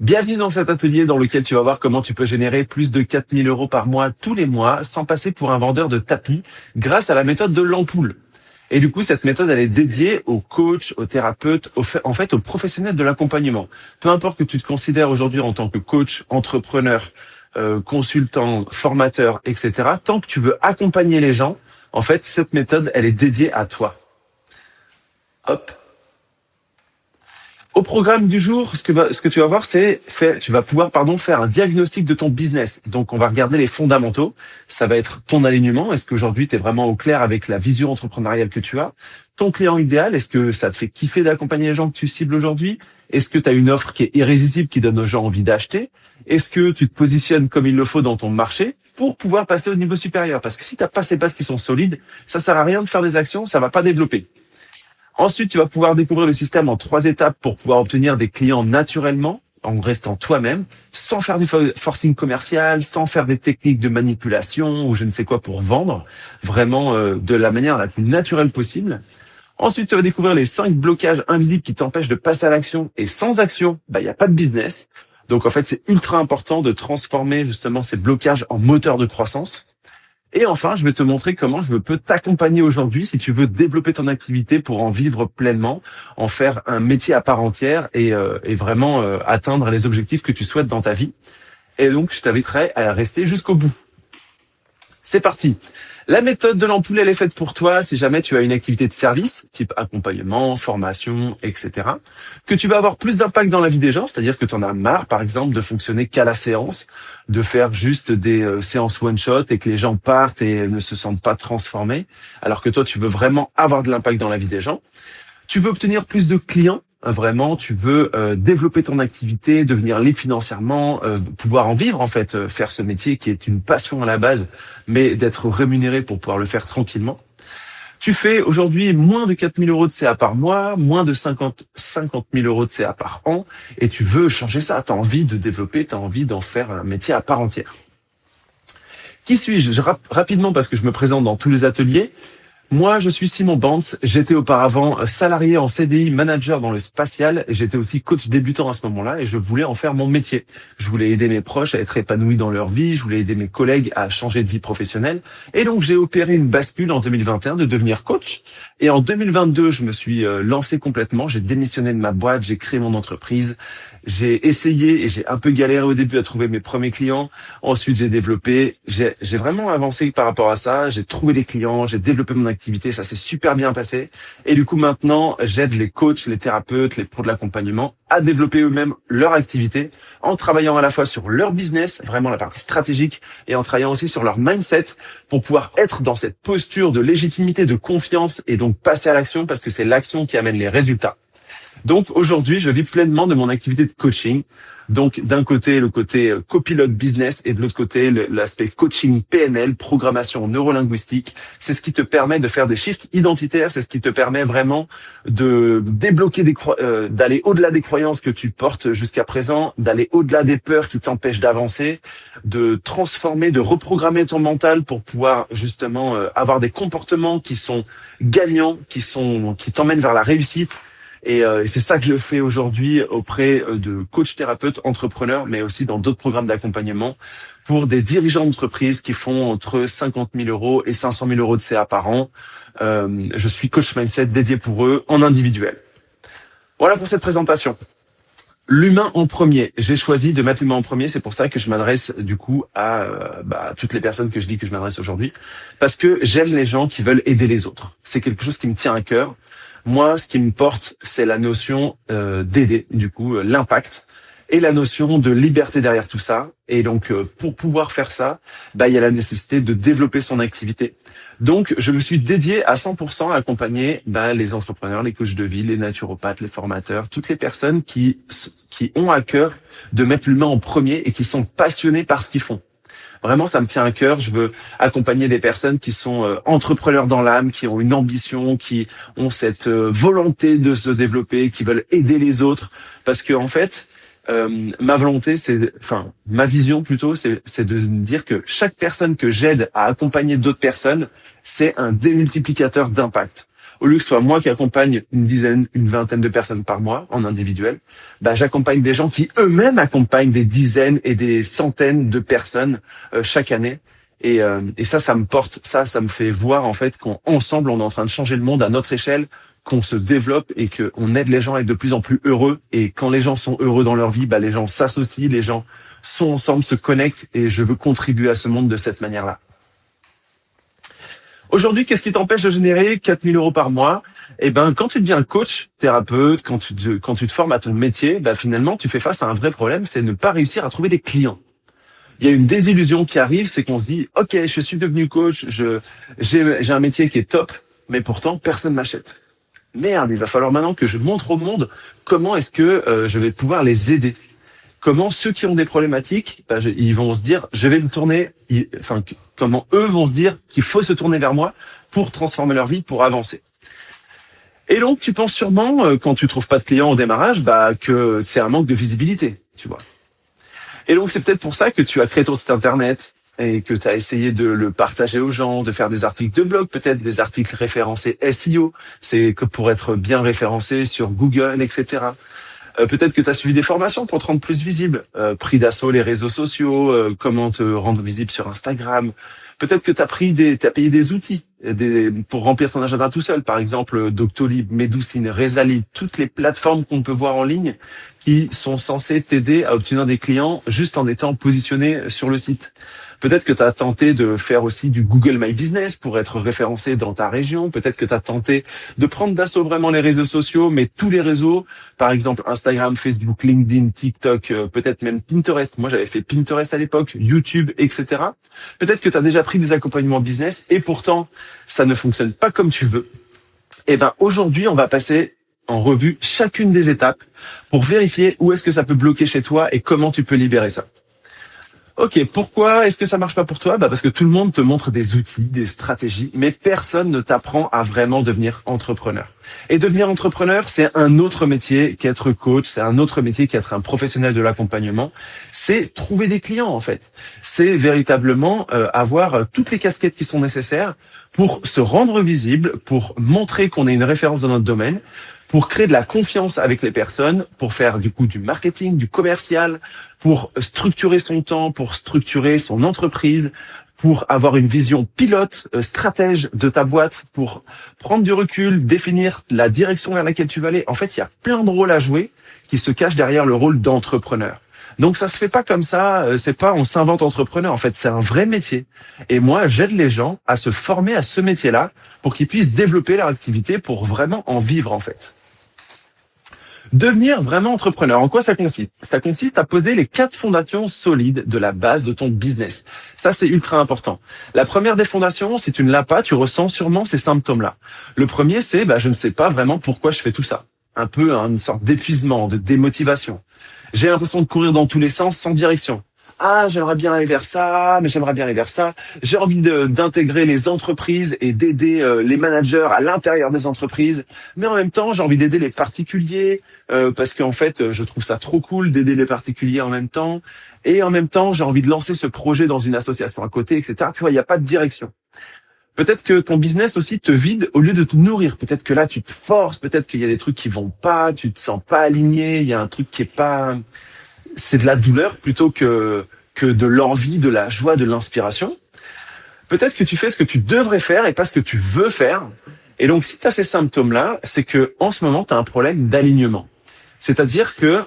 Bienvenue dans cet atelier dans lequel tu vas voir comment tu peux générer plus de 4000 euros par mois tous les mois sans passer pour un vendeur de tapis grâce à la méthode de l'ampoule. Et du coup, cette méthode, elle est dédiée aux coachs, aux thérapeutes, en fait, aux professionnels de l'accompagnement. Peu importe que tu te considères aujourd'hui en tant que coach, entrepreneur, consultant, formateur, etc. Tant que tu veux accompagner les gens, en fait, cette méthode, elle est dédiée à toi. Hop. Au programme du jour, ce que tu vas voir, tu vas pouvoir faire un diagnostic de ton business. Donc, on va regarder les fondamentaux. Ça va être ton alignement. Est-ce qu'aujourd'hui, tu es vraiment au clair avec la vision entrepreneuriale que tu as? Ton client idéal, est-ce que ça te fait kiffer d'accompagner les gens que tu cibles aujourd'hui? Est-ce que tu as une offre qui est irrésistible, qui donne aux gens envie d'acheter? Est-ce que tu te positionnes comme il le faut dans ton marché pour pouvoir passer au niveau supérieur? Parce que si tu n'as pas ces bases qui sont solides, ça sert à rien de faire des actions, ça va pas développer. Ensuite, tu vas pouvoir découvrir le système en 3 étapes pour pouvoir obtenir des clients naturellement, en restant toi-même, sans faire du forcing commercial, sans faire des techniques de manipulation ou je ne sais quoi pour vendre, vraiment de la manière la plus naturelle possible. Ensuite, tu vas découvrir les 5 blocages invisibles qui t'empêchent de passer à l'action. Et sans action, il n'y a pas de business. Donc en fait, c'est ultra important de transformer justement ces blocages en moteur de croissance. Et enfin, je vais te montrer comment je peux t'accompagner aujourd'hui si tu veux développer ton activité pour en vivre pleinement, en faire un métier à part entière et vraiment atteindre les objectifs que tu souhaites dans ta vie. Et donc, je t'inviterai à rester jusqu'au bout. C'est parti. La méthode de l'ampoule, elle est faite pour toi si jamais tu as une activité de service, type accompagnement, formation, etc. Que tu vas avoir plus d'impact dans la vie des gens, c'est-à-dire que tu en as marre, par exemple, de fonctionner qu'à la séance, de faire juste des séances one-shot et que les gens partent et ne se sentent pas transformés, alors que toi, tu veux vraiment avoir de l'impact dans la vie des gens. Tu veux obtenir plus de clients. Vraiment, tu veux développer ton activité, devenir libre financièrement, pouvoir en vivre en fait, faire ce métier qui est une passion à la base, mais d'être rémunéré pour pouvoir le faire tranquillement. Tu fais aujourd'hui moins de 4000 euros de CA par mois, moins de 50 000 euros de CA par an, et tu veux changer ça. Tu as envie de développer, tu as envie d'en faire un métier à part entière. Qui suis-je? Rapidement, parce que je me présente dans tous les ateliers. Moi, je suis Simon Bance. J'étais auparavant salarié en CDI, manager dans le spatial. Et j'étais aussi coach débutant à ce moment-là et je voulais en faire mon métier. Je voulais aider mes proches à être épanouis dans leur vie. Je voulais aider mes collègues à changer de vie professionnelle. Et donc, j'ai opéré une bascule en 2021 de devenir coach. Et en 2022, je me suis lancé complètement. J'ai démissionné de ma boîte. J'ai créé mon entreprise. J'ai essayé et j'ai un peu galéré au début à trouver mes premiers clients. Ensuite, j'ai développé. J'ai vraiment avancé par rapport à ça. J'ai trouvé les clients. J'ai développé mon activité. Ça s'est super bien passé. Et du coup, maintenant, j'aide les coachs, les thérapeutes, les pros de l'accompagnement à développer eux-mêmes leur activité en travaillant à la fois sur leur business, vraiment la partie stratégique, et en travaillant aussi sur leur mindset pour pouvoir être dans cette posture de légitimité, de confiance et donc passer à l'action parce que c'est l'action qui amène les résultats. Donc aujourd'hui, je vis pleinement de mon activité de coaching. Donc d'un côté, le côté copilote business et de l'autre côté, l'aspect coaching PNL, programmation neurolinguistique. C'est ce qui te permet de faire des shifts identitaires, c'est ce qui te permet vraiment de débloquer d'aller au-delà des croyances que tu portes jusqu'à présent, d'aller au-delà des peurs qui t'empêchent d'avancer, de transformer, de reprogrammer ton mental pour pouvoir justement avoir des comportements qui sont gagnants, qui t'emmènent vers la réussite. Et c'est ça que je fais aujourd'hui auprès de coachs, thérapeutes, entrepreneurs, mais aussi dans d'autres programmes d'accompagnement pour des dirigeants d'entreprise qui font entre 50 000 euros et 500 000 euros de CA par an. Je suis coach mindset dédié pour eux en individuel. Voilà pour cette présentation. L'humain en premier. J'ai choisi de mettre l'humain en premier. C'est pour ça que je m'adresse du coup à toutes les personnes que je dis que je m'adresse aujourd'hui. Parce que j'aime les gens qui veulent aider les autres. C'est quelque chose qui me tient à cœur. Moi, ce qui me porte, c'est la notion d'aider, du coup, l'impact et la notion de liberté derrière tout ça. Et donc, pour pouvoir faire ça, il y a la nécessité de développer son activité. Donc, je me suis dédié à 100% à accompagner les entrepreneurs, les coachs de vie, les naturopathes, les formateurs, toutes les personnes qui ont à cœur de mettre l'humain en premier et qui sont passionnés par ce qu'ils font. Vraiment, ça me tient à cœur. Je veux accompagner des personnes qui sont entrepreneurs dans l'âme, qui ont une ambition, qui ont cette volonté de se développer, qui veulent aider les autres. Parce que en fait, ma volonté, ma vision plutôt, c'est de me dire que chaque personne que j'aide à accompagner d'autres personnes, c'est un démultiplicateur d'impact. au lieu que ce soit moi qui accompagne une dizaine, une vingtaine de personnes par mois en individuel, bah, j'accompagne des gens qui eux-mêmes accompagnent des dizaines et des centaines de personnes chaque année. Et ça me porte, ça me fait voir en fait qu'ensemble on est en train de changer le monde à notre échelle, qu'on se développe et qu'on aide les gens à être de plus en plus heureux. Et quand les gens sont heureux dans leur vie, bah, les gens s'associent, les gens sont ensemble, se connectent, et je veux contribuer à ce monde de cette manière-là. Aujourd'hui, qu'est-ce qui t'empêche de générer 4 000 euros par mois? Eh ben, quand tu deviens coach, thérapeute, quand tu te formes à ton métier, bah, finalement, tu fais face à un vrai problème, c'est ne pas réussir à trouver des clients. Il y a une désillusion qui arrive, c'est qu'on se dit, OK, je suis devenu coach, j'ai un métier qui est top, mais pourtant, personne m'achète. Merde, il va falloir maintenant que je montre au monde comment est-ce que je vais pouvoir les aider. Comment ceux qui ont des problématiques, bah, ils vont se dire, je vais me tourner, comment eux vont se dire qu'il faut se tourner vers moi pour transformer leur vie, pour avancer. Et donc, tu penses sûrement, quand tu trouves pas de clients au démarrage, bah, que c'est un manque de visibilité, tu vois. Et donc, c'est peut-être pour ça que tu as créé ton site internet et que tu as essayé de le partager aux gens, de faire des articles de blog, peut-être des articles référencés SEO, c'est que pour être bien référencé sur Google, etc. Peut-être que tu as suivi des formations pour te rendre plus visible, pris d'assaut les réseaux sociaux, comment te rendre visible sur Instagram. Peut-être que t'as payé des outils pour remplir ton agenda tout seul. Par exemple, Doctolib, Medicine, Rezali, toutes les plateformes qu'on peut voir en ligne qui sont censées t'aider à obtenir des clients juste en étant positionné sur le site. Peut-être que tu as tenté de faire aussi du Google My Business pour être référencé dans ta région. Peut-être que tu as tenté de prendre d'assaut vraiment les réseaux sociaux, mais tous les réseaux, par exemple Instagram, Facebook, LinkedIn, TikTok, peut-être même Pinterest. Moi, j'avais fait Pinterest à l'époque, YouTube, etc. Peut-être que tu as déjà pris des accompagnements business et pourtant, ça ne fonctionne pas comme tu veux. Eh ben, aujourd'hui, on va passer en revue chacune des étapes pour vérifier où est-ce que ça peut bloquer chez toi et comment tu peux libérer ça. Ok, pourquoi est-ce que ça marche pas pour toi? Bah parce que tout le monde te montre des outils, des stratégies, mais personne ne t'apprend à vraiment devenir entrepreneur. Et devenir entrepreneur, c'est un autre métier qu'être coach, c'est un autre métier qu'être un professionnel de l'accompagnement. C'est trouver des clients en fait. C'est véritablement avoir toutes les casquettes qui sont nécessaires pour se rendre visible, pour montrer qu'on est une référence dans notre domaine, pour créer de la confiance avec les personnes, pour faire du coup du marketing, du commercial, pour structurer son temps, pour structurer son entreprise, pour avoir une vision pilote, stratège de ta boîte, pour prendre du recul, définir la direction vers laquelle tu vas aller. En fait, il y a plein de rôles à jouer qui se cachent derrière le rôle d'entrepreneur. Donc ça se fait pas comme ça, c'est pas on s'invente entrepreneur, en fait c'est un vrai métier. Et moi j'aide les gens à se former à ce métier-là pour qu'ils puissent développer leur activité pour vraiment en vivre en fait. Devenir vraiment entrepreneur, en quoi ça consiste? Ça consiste à poser les 4 fondations solides de la base de ton business. Ça, c'est ultra important. La première des fondations, si tu ne l'as pas, tu ressens sûrement ces symptômes-là. Le premier, c'est je ne sais pas vraiment pourquoi je fais tout ça. Un peu une sorte d'épuisement, de démotivation. J'ai l'impression de courir dans tous les sens sans direction. Ah, j'aimerais bien aller vers ça, mais j'aimerais bien aller vers ça. J'ai envie d'intégrer les entreprises et d'aider les managers à l'intérieur des entreprises. Mais en même temps, j'ai envie d'aider les particuliers parce qu'en fait, je trouve ça trop cool d'aider les particuliers en même temps. Et en même temps, j'ai envie de lancer ce projet dans une association à côté, etc. Tu vois, il n'y a pas de direction. Peut-être que ton business aussi te vide au lieu de te nourrir. Peut-être que là, tu te forces. Peut-être qu'il y a des trucs qui vont pas. Tu te sens pas aligné. Il y a un truc qui est pas... C'est de la douleur plutôt que de l'envie, de la joie, de l'inspiration. Peut-être que tu fais ce que tu devrais faire et pas ce que tu veux faire. Et donc, si tu as ces symptômes-là, c'est que en ce moment, tu as un problème d'alignement. C'est-à-dire que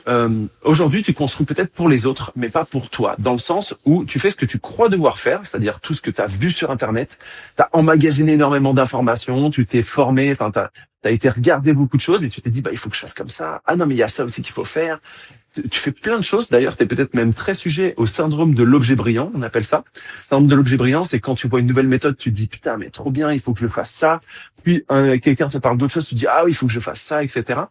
aujourd'hui, tu construis peut-être pour les autres, mais pas pour toi. Dans le sens où tu fais ce que tu crois devoir faire, c'est-à-dire tout ce que tu as vu sur Internet. Tu as emmagasiné énormément d'informations, tu t'es formé, enfin, tu as été regarder beaucoup de choses et tu t'es dit, il faut que je fasse comme ça. Ah non, mais il y a ça aussi qu'il faut faire. Tu fais plein de choses. D'ailleurs, tu es peut-être même très sujet au syndrome de l'objet brillant, on appelle ça. Le syndrome de l'objet brillant, c'est quand tu vois une nouvelle méthode, tu te dis, putain, mais trop bien, il faut que je fasse ça. Puis quelqu'un te parle d'autre chose, tu te dis, ah oui, il faut que je fasse ça, etc.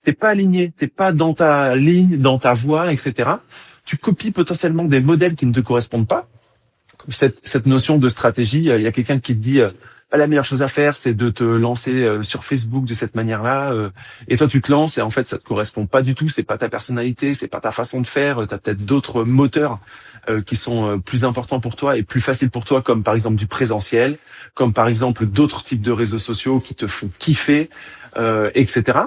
T'es pas aligné, t'es pas dans ta ligne, dans ta voie, etc. Tu copies potentiellement des modèles qui ne te correspondent pas. Cette notion de stratégie, il y a quelqu'un qui te dit, bah, la meilleure chose à faire, c'est de te lancer sur Facebook de cette manière-là. Et toi, tu te lances et en fait, ça te correspond pas du tout. C'est pas ta personnalité, c'est pas ta façon de faire. T'as peut-être d'autres moteurs qui sont plus importants pour toi et plus faciles pour toi, comme par exemple du présentiel, comme par exemple d'autres types de réseaux sociaux qui te font kiffer, etc.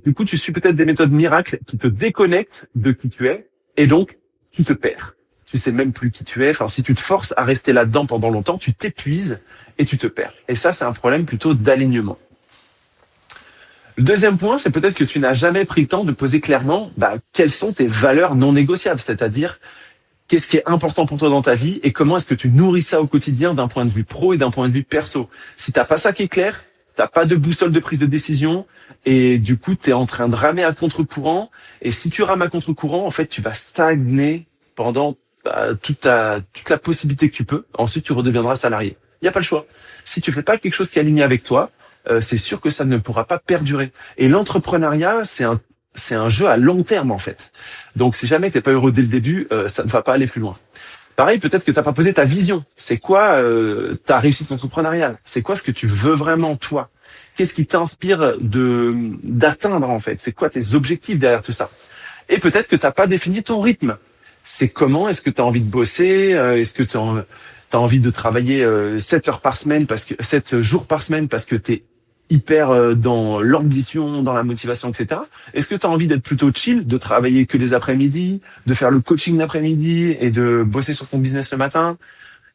Du coup, tu suis peut-être des méthodes miracles qui te déconnectent de qui tu es et donc tu te perds. Tu sais même plus qui tu es. Enfin, si tu te forces à rester là-dedans pendant longtemps, tu t'épuises et tu te perds. Et ça, c'est un problème plutôt d'alignement. Le deuxième point, c'est peut-être que tu n'as jamais pris le temps de poser clairement quelles sont tes valeurs non négociables, c'est-à-dire qu'est-ce qui est important pour toi dans ta vie et comment est-ce que tu nourris ça au quotidien d'un point de vue pro et d'un point de vue perso. Si t'as pas ça qui est clair, t'as pas de boussole de prise de décision et du coup, tu es en train de ramer à contre-courant. Et si tu rames à contre-courant, en fait, tu vas stagner pendant toute la possibilité que tu peux. Ensuite, tu redeviendras salarié. Il n'y a pas le choix. Si tu fais pas quelque chose qui est aligné avec toi, c'est sûr que ça ne pourra pas perdurer. Et l'entrepreneuriat, c'est un jeu à long terme, en fait. Donc, si jamais t'es pas heureux dès le début, ça ne va pas aller plus loin. Pareil, peut-être que t'as pas posé ta vision. C'est quoi ta réussite entrepreneuriale? C'est quoi ce que tu veux vraiment, toi? Qu'est-ce qui t'inspire d'atteindre, en fait? C'est quoi tes objectifs derrière tout ça? Et peut-être que t'as pas défini ton rythme. C'est comment est-ce que tu as envie de bosser? Est-ce que tu as envie de travailler 7 heures par semaine 7 jours par semaine parce que t'es hyper dans l'ambition, dans la motivation, etc. Est-ce que tu as envie d'être plutôt chill, de travailler que les après-midi, de faire le coaching l'après-midi et de bosser sur ton business le matin,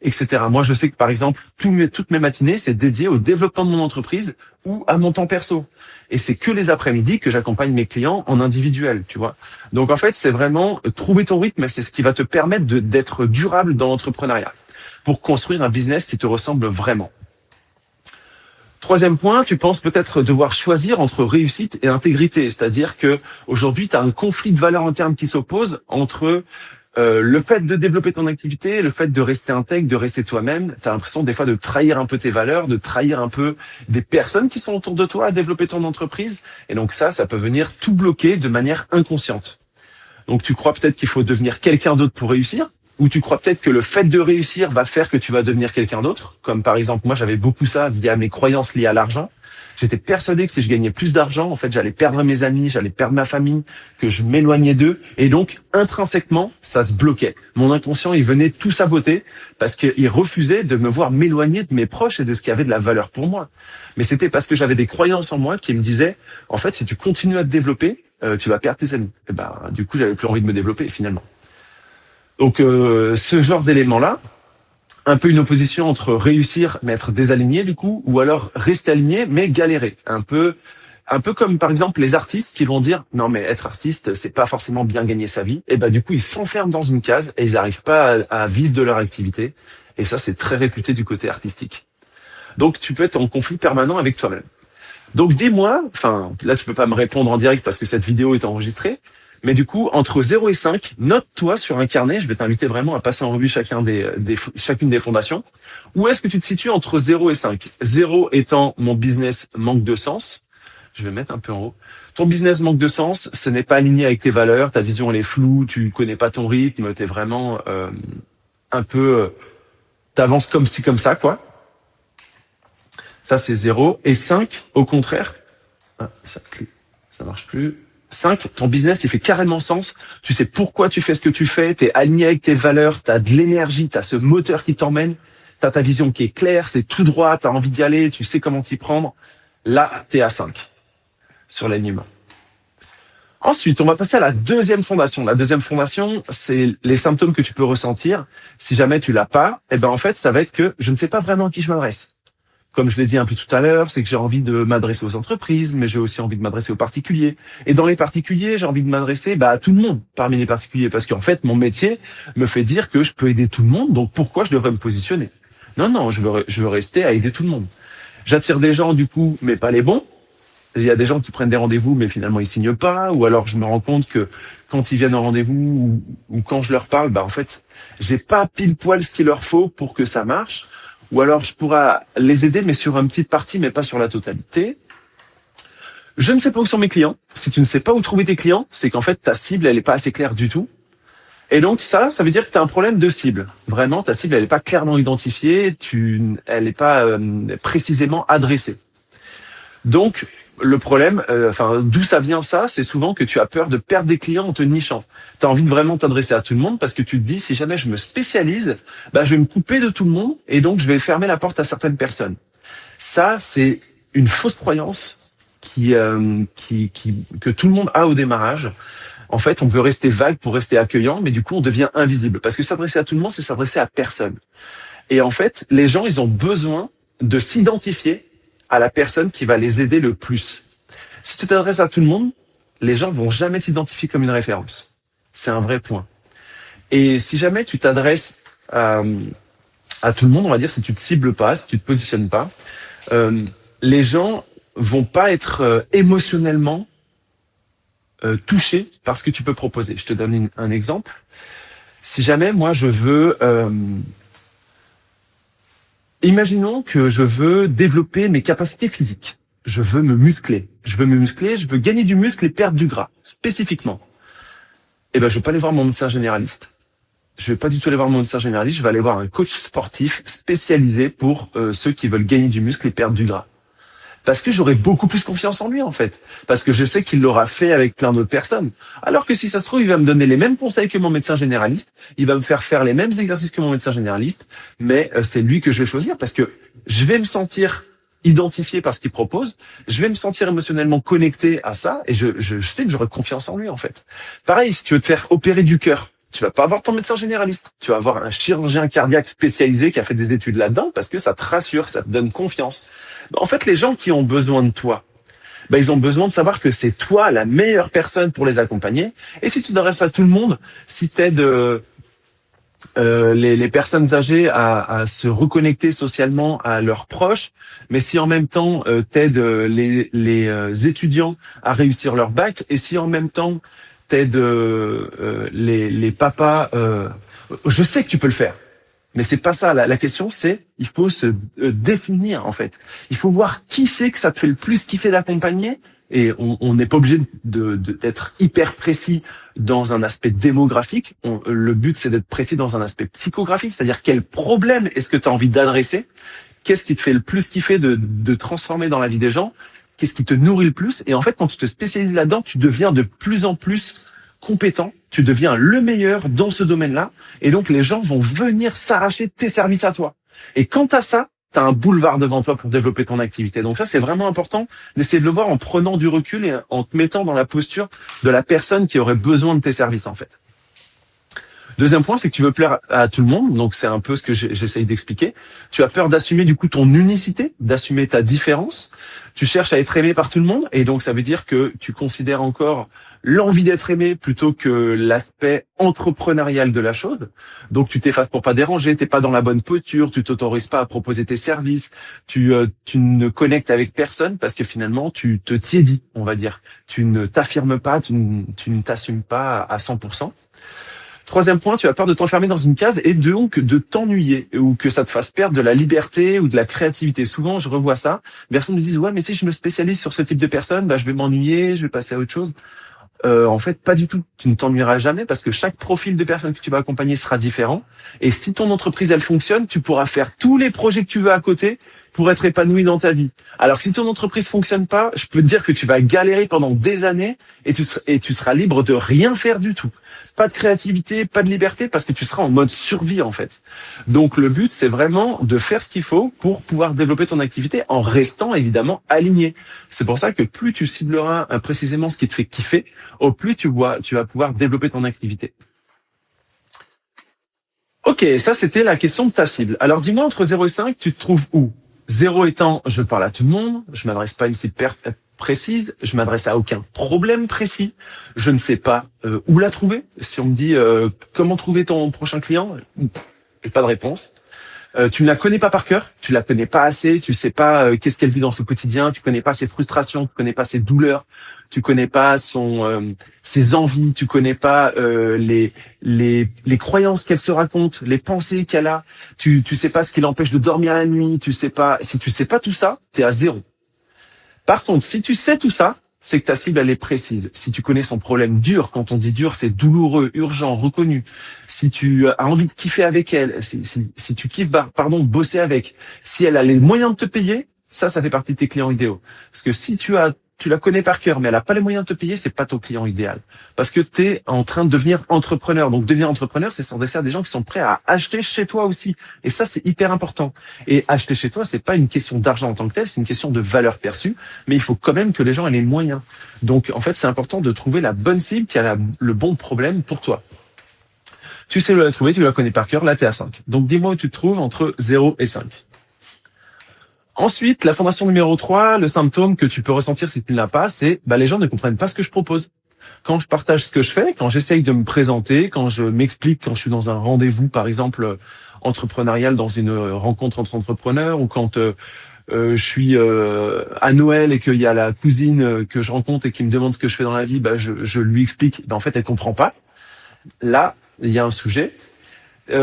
etc. Moi, je sais que par exemple, toutes mes matinées, c'est dédié au développement de mon entreprise ou à mon temps perso. Et c'est que les après-midi que j'accompagne mes clients en individuel, tu vois. Donc en fait, c'est vraiment trouver ton rythme, c'est ce qui va te permettre d'être durable dans l'entrepreneuriat pour construire un business qui te ressemble vraiment. Troisième point, tu penses peut-être devoir choisir entre réussite et intégrité, c'est-à-dire que aujourd'hui, tu as un conflit de valeurs internes qui s'oppose entre le fait de développer ton activité, le fait de rester intègre, de rester toi-même. Tu as l'impression des fois de trahir un peu tes valeurs, de trahir un peu des personnes qui sont autour de toi à développer ton entreprise. Et donc ça peut venir tout bloquer de manière inconsciente. Donc tu crois peut-être qu'il faut devenir quelqu'un d'autre pour réussir, ou tu crois peut-être que le fait de réussir va faire que tu vas devenir quelqu'un d'autre. Comme par exemple, moi j'avais beaucoup ça via mes croyances liées à l'argent. J'étais persuadé que si je gagnais plus d'argent, en fait, j'allais perdre mes amis, j'allais perdre ma famille, que je m'éloignais d'eux. Et donc, intrinsèquement, ça se bloquait. Mon inconscient, il venait tout saboter parce qu'il refusait de me voir m'éloigner de mes proches et de ce qui avait de la valeur pour moi. Mais c'était parce que j'avais des croyances en moi qui me disaient, en fait, si tu continues à te développer, tu vas perdre tes amis. Et du coup, j'avais plus envie de me développer finalement. Donc, ce genre d'éléments-là, un peu une opposition entre réussir mais être désaligné du coup, ou alors rester aligné mais galérer. Un peu comme par exemple les artistes qui vont dire non mais être artiste c'est pas forcément bien gagner sa vie. Et du coup ils s'enferment dans une case et ils n'arrivent pas à vivre de leur activité. Et ça c'est très réputé du côté artistique. Donc tu peux être en conflit permanent avec toi-même. Donc dis-moi, enfin là tu peux pas me répondre en direct parce que cette vidéo est enregistrée. Mais du coup, entre 0 et 5, note-toi sur un carnet, je vais t'inviter vraiment à passer en revue chacune des fondations. Où est-ce que tu te situes entre 0 et 5? 0 étant mon business manque de sens. Je vais mettre un peu en haut. Ton business manque de sens, ce n'est pas aligné avec tes valeurs, ta vision elle est floue, tu connais pas ton rythme, t'es vraiment un peu... t'avances comme ci, comme ça, quoi. Ça, c'est 0. Et 5, au contraire... ça marche plus... 5, ton business, il fait carrément sens. Tu sais pourquoi tu fais ce que tu fais. Tu es aligné avec tes valeurs. Tu as de l'énergie. Tu as ce moteur qui t'emmène. Tu as ta vision qui est claire. C'est tout droit. Tu as envie d'y aller. Tu sais comment t'y prendre. Là, tu es à 5 sur l'alignement. Ensuite, on va passer à la deuxième fondation. La deuxième fondation, c'est les symptômes que tu peux ressentir. Si jamais tu l'as pas, en fait, ça va être que je ne sais pas vraiment à qui je m'adresse. Comme je l'ai dit un peu tout à l'heure, c'est que j'ai envie de m'adresser aux entreprises, mais j'ai aussi envie de m'adresser aux particuliers. Et dans les particuliers, j'ai envie de m'adresser à tout le monde parmi les particuliers, parce qu'en fait, mon métier me fait dire que je peux aider tout le monde, donc pourquoi je devrais me positionner? Non, je veux rester à aider tout le monde. J'attire des gens du coup, mais pas les bons. Il y a des gens qui prennent des rendez-vous, mais finalement ils signent pas, ou alors je me rends compte que quand ils viennent au rendez-vous ou quand je leur parle, en fait, j'ai pas pile poil ce qu'il leur faut pour que ça marche. Ou alors je pourrais les aider, mais sur une petite partie, mais pas sur la totalité. Je ne sais pas où sont mes clients. Si tu ne sais pas où trouver tes clients, c'est qu'en fait, ta cible, elle n'est pas assez claire du tout. Et donc ça veut dire que tu as un problème de cible. Vraiment, ta cible, elle n'est pas clairement identifiée, elle n'est pas précisément adressée. Donc, le problème, d'où ça vient ça, c'est souvent que tu as peur de perdre des clients en te nichant. Tu as envie de vraiment t'adresser à tout le monde parce que tu te dis, si jamais je me spécialise, je vais me couper de tout le monde et donc je vais fermer la porte à certaines personnes. Ça, c'est une fausse croyance que tout le monde a au démarrage. En fait, on veut rester vague pour rester accueillant, mais du coup, on devient invisible. Parce que s'adresser à tout le monde, c'est s'adresser à personne. Et en fait, les gens, ils ont besoin de s'identifier à la personne qui va les aider le plus. Si tu t'adresses à tout le monde, les gens vont jamais t'identifier comme une référence. C'est un vrai point. Et si jamais tu t'adresses à tout le monde, on va dire, si tu te cibles pas, si tu te positionnes pas, les gens vont pas être émotionnellement touchés par ce que tu peux proposer. Je te donne un exemple. Si jamais moi je veux... imaginons que je veux développer mes capacités physiques. Je veux me muscler. Je veux gagner du muscle et perdre du gras, spécifiquement. Je vais pas aller voir mon médecin généraliste. Je vais pas du tout aller voir mon médecin généraliste. Je vais aller voir un coach sportif spécialisé pour ceux qui veulent gagner du muscle et perdre du gras. Parce que j'aurai beaucoup plus confiance en lui, en fait. Parce que je sais qu'il l'aura fait avec plein d'autres personnes. Alors que si ça se trouve, il va me donner les mêmes conseils que mon médecin généraliste. Il va me faire les mêmes exercices que mon médecin généraliste. Mais c'est lui que je vais choisir parce que je vais me sentir identifié par ce qu'il propose. Je vais me sentir émotionnellement connecté à ça. Et je sais que j'aurai confiance en lui, en fait. Pareil, si tu veux te faire opérer du cœur, tu vas pas avoir ton médecin généraliste. Tu vas avoir un chirurgien cardiaque spécialisé qui a fait des études là-dedans parce que ça te rassure, ça te donne confiance. En fait, les gens qui ont besoin de toi, ils ont besoin de savoir que c'est toi la meilleure personne pour les accompagner. Et si tu t'adresses à tout le monde, si tu aides les personnes âgées à se reconnecter socialement à leurs proches, mais si en même temps t'aides les étudiants à réussir leur bac, et si en même temps t'aides les papas, je sais que tu peux le faire. Mais c'est pas ça. La question, c'est il faut se définir, en fait. Il faut voir qui c'est que ça te fait le plus kiffer d'accompagner. Et on n'est pas obligé d'être hyper précis dans un aspect démographique. Le but, c'est d'être précis dans un aspect psychographique, c'est-à-dire quel problème est-ce que tu as envie d'adresser, qu'est-ce qui te fait le plus kiffer de transformer dans la vie des gens, qu'est-ce qui te nourrit le plus. Et en fait, quand tu te spécialises là-dedans, tu deviens de plus en plus compétent, tu deviens le meilleur dans ce domaine-là, et donc les gens vont venir s'arracher tes services à toi. Et quant à ça, tu as un boulevard devant toi pour développer ton activité. Donc ça, c'est vraiment important d'essayer de le voir en prenant du recul et en te mettant dans la posture de la personne qui aurait besoin de tes services, en fait. Deuxième point, c'est que tu veux plaire à tout le monde. Donc, c'est un peu ce que j'essaye d'expliquer. Tu as peur d'assumer, du coup, ton unicité, d'assumer ta différence. Tu cherches à être aimé par tout le monde. Et donc, ça veut dire que tu considères encore l'envie d'être aimé plutôt que l'aspect entrepreneurial de la chose. Donc, tu t'effaces pour pas déranger. T'es pas dans la bonne posture. Tu t'autorises pas à proposer tes services. Tu ne connectes avec personne parce que finalement, tu te tiédis, on va dire. Tu ne t'affirmes pas. Tu ne t'assumes pas à 100%. Troisième point, tu as peur de t'enfermer dans une case et donc de t'ennuyer ou que ça te fasse perdre de la liberté ou de la créativité. Souvent, je revois ça. Les personnes me disent « Ouais, mais si je me spécialise sur ce type de personnes, je vais m'ennuyer, je vais passer à autre chose. » En fait, pas du tout. Tu ne t'ennuieras jamais parce que chaque profil de personne que tu vas accompagner sera différent. Et si ton entreprise, elle fonctionne, tu pourras faire tous les projets que tu veux à côté pour être épanoui dans ta vie. Alors que si ton entreprise fonctionne pas, je peux te dire que tu vas galérer pendant des années et tu seras libre de rien faire du tout. Pas de créativité, pas de liberté parce que tu seras en mode survie, en fait. Donc, le but, c'est vraiment de faire ce qu'il faut pour pouvoir développer ton activité en restant évidemment aligné. C'est pour ça que plus tu cibleras précisément ce qui te fait kiffer, au plus tu vas pouvoir développer ton activité. Ok, ça c'était la question de ta cible. Alors dis-moi, entre 0 et 5, tu te trouves où? 0 étant, je parle à tout le monde, je m'adresse pas à une cible précise, je m'adresse à aucun problème précis, je ne sais pas où la trouver. Si on me dit comment trouver ton prochain client, j'ai pas de réponse. Tu ne la connais pas par cœur, tu la connais pas assez, tu sais pas qu'est-ce qu'elle vit dans son quotidien, tu connais pas ses frustrations, tu connais pas ses douleurs, tu connais pas ses envies, tu connais pas les croyances qu'elle se raconte, les pensées qu'elle a, tu sais pas ce qui l'empêche de dormir la nuit, si tu sais pas tout ça, t'es à 0. Par contre, si tu sais tout ça, c'est que ta cible, elle est précise. Si tu connais son problème dur, quand on dit dur, c'est douloureux, urgent, reconnu. Si tu as envie de kiffer avec elle, si tu kiffes, bosser avec, si elle a les moyens de te payer, ça fait partie de tes clients idéaux. Parce que si tu la connais par cœur, mais elle a pas les moyens de te payer, c'est pas ton client idéal. Parce que tu es en train de devenir entrepreneur. Donc, devenir entrepreneur, c'est s'adresser à des gens qui sont prêts à acheter chez toi aussi. Et ça, c'est hyper important. Et acheter chez toi, c'est pas une question d'argent en tant que tel, c'est une question de valeur perçue. Mais il faut quand même que les gens aient les moyens. Donc, en fait, c'est important de trouver la bonne cible qui a le bon problème pour toi. Tu sais où la trouver, tu la connais par cœur, là, t'es à 5. Donc, dis-moi où tu te trouves entre 0 et 5. Ensuite, la fondation numéro 3, le symptôme que tu peux ressentir si tu ne l'as pas, c'est les gens ne comprennent pas ce que je propose. Quand je partage ce que je fais, quand j'essaye de me présenter, quand je m'explique, quand je suis dans un rendez-vous, par exemple, entrepreneurial, dans une rencontre entre entrepreneurs, ou quand je suis à Noël et qu'il y a la cousine que je rencontre et qui me demande ce que je fais dans la vie, je lui explique, en fait, elle comprend pas. Là, il y a un sujet.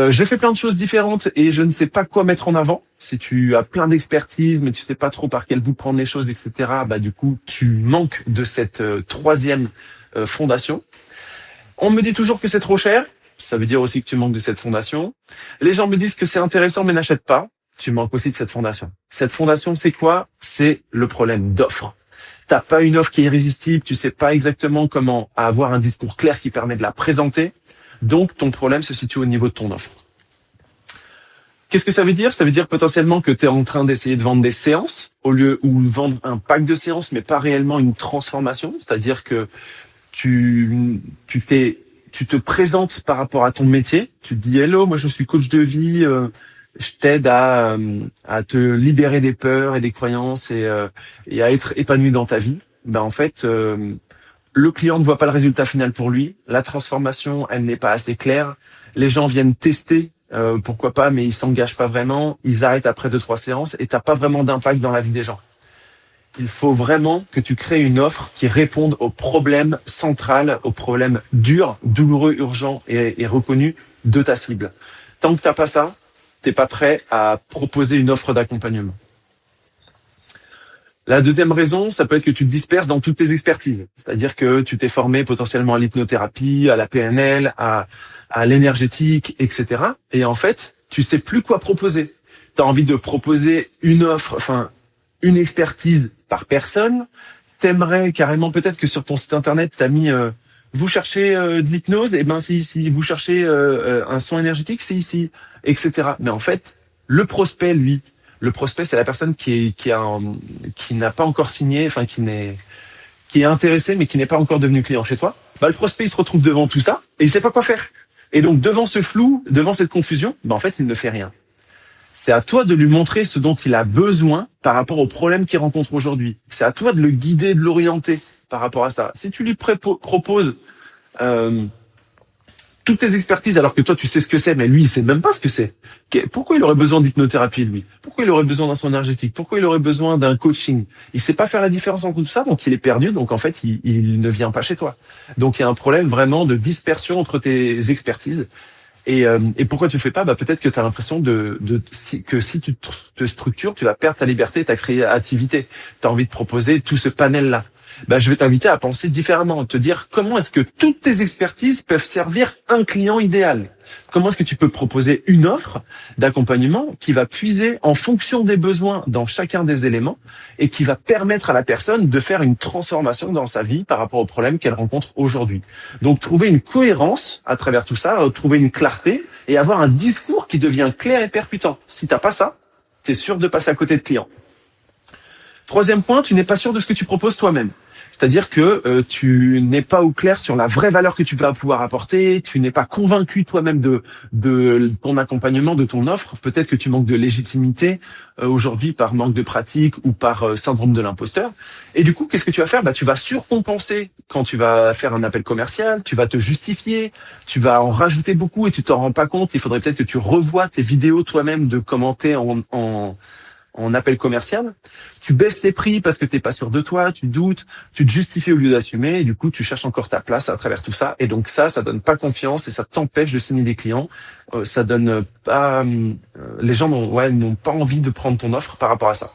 J'ai fait plein de choses différentes et je ne sais pas quoi mettre en avant. Si tu as plein d'expertise, mais tu sais pas trop par quel bout prendre les choses, etc., du coup, tu manques de cette troisième fondation. On me dit toujours que c'est trop cher. Ça veut dire aussi que tu manques de cette fondation. Les gens me disent que c'est intéressant, mais n'achètent pas. Tu manques aussi de cette fondation. Cette fondation, c'est quoi? C'est le problème d'offre. T'as pas une offre qui est irrésistible. Tu sais pas exactement comment avoir un discours clair qui permet de la présenter. Donc, ton problème se situe au niveau de ton offre. Qu'est-ce que ça veut dire? Ça veut dire potentiellement que tu es en train d'essayer de vendre des séances au lieu ou vendre un pack de séances, mais pas réellement une transformation. C'est-à-dire que tu te présentes par rapport à ton métier. Tu te dis, hello, moi je suis coach de vie, je t'aide à te libérer des peurs et des croyances et à être épanoui dans ta vie. En fait, le client ne voit pas le résultat final pour lui. La transformation, elle n'est pas assez claire. Les gens viennent tester, pourquoi pas, mais ils s'engagent pas vraiment. Ils arrêtent après 2-3 séances et t'as pas vraiment d'impact dans la vie des gens. Il faut vraiment que tu crées une offre qui réponde au problème central, au problème dur, douloureux, urgent et reconnu de ta cible. Tant que t'as pas ça, t'es pas prêt à proposer une offre d'accompagnement. La deuxième raison, ça peut être que tu te disperses dans toutes tes expertises. C'est-à-dire que tu t'es formé potentiellement à l'hypnothérapie, à la PNL, à l'énergétique, etc. Et en fait, tu sais plus quoi proposer. Tu as envie de proposer une offre, une expertise par personne. T'aimerais carrément peut-être que sur ton site internet, tu as mis vous cherchez de l'hypnose, et c'est ici. Vous cherchez un soin énergétique, c'est ici, etc. Mais en fait, le prospect, lui, c'est la personne qui n'a pas encore signé, qui est intéressé, mais qui n'est pas encore devenu client chez toi. Le prospect, il se retrouve devant tout ça et il sait pas quoi faire. Et donc, devant ce flou, devant cette confusion, en fait, il ne fait rien. C'est à toi de lui montrer ce dont il a besoin par rapport au problème qu'il rencontre aujourd'hui. C'est à toi de le guider, de l'orienter par rapport à ça. Si tu lui proposes toutes tes expertises alors que toi tu sais ce que c'est, mais lui il sait même pas ce que c'est. Pourquoi il aurait besoin d'hypnothérapie lui? Pourquoi il aurait besoin d'un soin énergétique? Pourquoi il aurait besoin d'un coaching? Il sait pas faire la différence entre tout ça, donc il est perdu. Donc en fait il ne vient pas chez toi. Donc il y a un problème vraiment de dispersion entre tes expertises. Et pourquoi tu le fais pas? Peut-être que tu as l'impression que si tu te structures, tu vas perdre ta liberté, ta créativité. Tu as envie de proposer tout ce panel-là. Je vais t'inviter à penser différemment, à te dire comment est-ce que toutes tes expertises peuvent servir un client idéal. Comment est-ce que tu peux proposer une offre d'accompagnement qui va puiser en fonction des besoins dans chacun des éléments et qui va permettre à la personne de faire une transformation dans sa vie par rapport aux problèmes qu'elle rencontre aujourd'hui. Donc trouver une cohérence à travers tout ça, trouver une clarté et avoir un discours qui devient clair et percutant. Si t'as pas ça, t'es sûr de passer à côté de clients. Troisième point, tu n'es pas sûr de ce que tu proposes toi-même. C'est-à-dire que tu n'es pas au clair sur la vraie valeur que tu vas pouvoir apporter, tu n'es pas convaincu toi-même de ton accompagnement, de ton offre. Peut-être que tu manques de légitimité aujourd'hui par manque de pratique ou par syndrome de l'imposteur. Et du coup, qu'est-ce que tu vas faire? Tu vas surcompenser quand tu vas faire un appel commercial, tu vas te justifier, tu vas en rajouter beaucoup et tu t'en rends pas compte. Il faudrait peut-être que tu revoies tes vidéos toi-même de commenter en appel commercial, tu baisses tes prix parce que t'es pas sûr de toi, tu doutes, tu te justifies au lieu d'assumer, et du coup tu cherches encore ta place à travers tout ça, et donc ça donne pas confiance et ça t'empêche de signer des clients, ça donne pas, les gens n'ont pas envie de prendre ton offre par rapport à ça.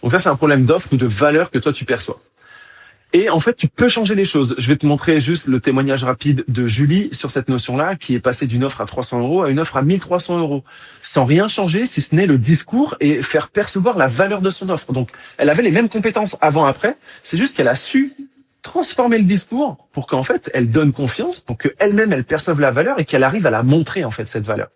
Donc ça c'est un problème d'offre ou de valeur que toi tu perçois. Et en fait, tu peux changer les choses. Je vais te montrer juste le témoignage rapide de Julie sur cette notion-là, qui est passée d'une offre à 300 euros à une offre à 1300 euros, sans rien changer, si ce n'est le discours et faire percevoir la valeur de son offre. Donc, elle avait les mêmes compétences avant-après, c'est juste qu'elle a su transformer le discours pour qu'en fait, elle donne confiance, pour qu'elle-même, elle perçoive la valeur et qu'elle arrive à la montrer, en fait, cette valeur.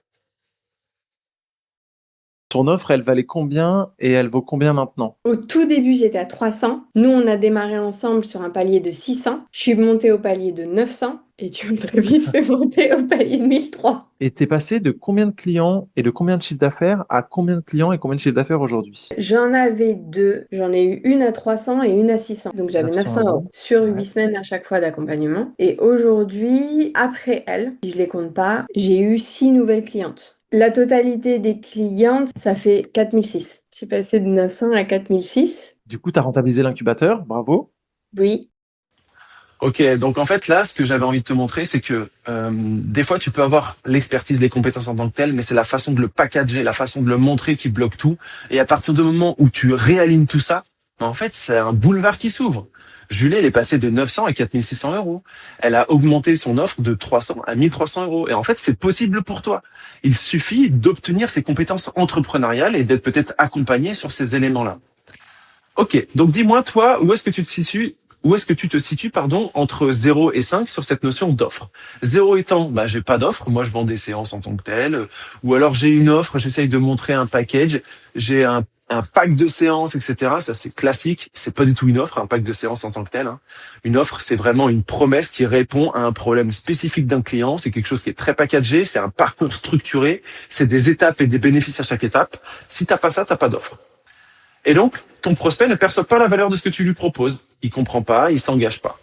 Ton offre, elle valait combien et elle vaut combien maintenant? Au tout début, j'étais à 300. Nous, on a démarré ensemble sur un palier de 600. Je suis montée au palier de 900 et tu me très vite fait monter au palier de 1003. Et t'es passé de combien de clients et de combien de chiffre d'affaires à combien de clients et combien de chiffre d'affaires aujourd'hui? J'en avais deux. J'en ai eu une à 300 et une à 600. Donc j'avais 900 900 euros euros. sur Ouais. 8 semaines à chaque fois d'accompagnement. Et aujourd'hui, après elle, si je les compte pas, j'ai eu 6 nouvelles clientes. La totalité des clientes, ça fait 4006. Je suis passée de 900 à 4006. Du coup, tu as rentabilisé l'incubateur, bravo. Oui. Ok, donc en fait là, ce que j'avais envie de te montrer, c'est que des fois tu peux avoir l'expertise, les compétences en tant que telles, mais c'est la façon de le packager, la façon de le montrer qui bloque tout. Et à partir du moment où tu réalignes tout ça, en fait c'est un boulevard qui s'ouvre. Julie, elle est passée de 900 à 4600 euros. Elle a augmenté son offre de 300 à 1300 euros. Et en fait, c'est possible pour toi. Il suffit d'obtenir ces compétences entrepreneuriales et d'être peut-être accompagné sur ces éléments-là. Ok, donc dis-moi, toi, où est-ce que tu te situes entre 0 et 5 sur cette notion d'offre. 0 étant, j'ai pas d'offre, moi je vends des séances en tant que telles, ou alors j'ai une offre, j'essaye de montrer un package, j'ai un pack de séances, etc. Ça c'est classique, c'est pas du tout une offre, un pack de séances en tant que tel. Hein. Une offre, c'est vraiment une promesse qui répond à un problème spécifique d'un client, c'est quelque chose qui est très packagé, c'est un parcours structuré, c'est des étapes et des bénéfices à chaque étape. Si t'as pas ça, t'as pas d'offre. Et donc, ton prospect ne perçoit pas la valeur de ce que tu lui proposes. Il comprend pas, il s'engage pas.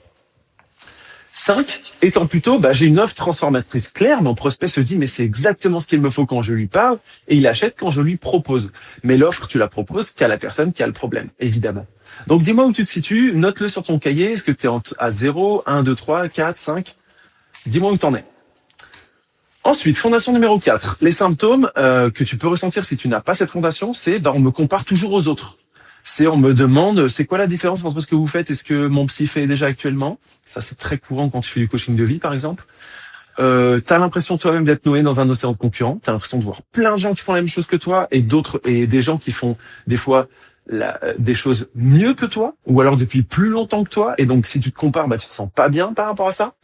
5 étant plutôt, j'ai une offre transformatrice claire, mon prospect se dit, mais c'est exactement ce qu'il me faut quand je lui parle, et il achète quand je lui propose. Mais l'offre, tu la proposes qu'à la personne qui a le problème, évidemment. Donc, dis-moi où tu te situes, note-le sur ton cahier, est-ce que tu es à 0, 1, 2, 3, 4, 5 ? Dis-moi où t'en es. Ensuite, fondation numéro 4. Les symptômes que tu peux ressentir si tu n'as pas cette fondation, c'est on me compare toujours aux autres. C'est on me demande, c'est quoi la différence entre ce que vous faites et ce que mon psy fait déjà actuellement. Ça, c'est très courant quand tu fais du coaching de vie, par exemple. T'as l'impression toi-même d'être noyé dans un océan de concurrents. T'as l'impression de voir plein de gens qui font la même chose que toi et des gens qui font des fois des choses mieux que toi ou alors depuis plus longtemps que toi. Et donc, si tu te compares, tu te sens pas bien par rapport à ça.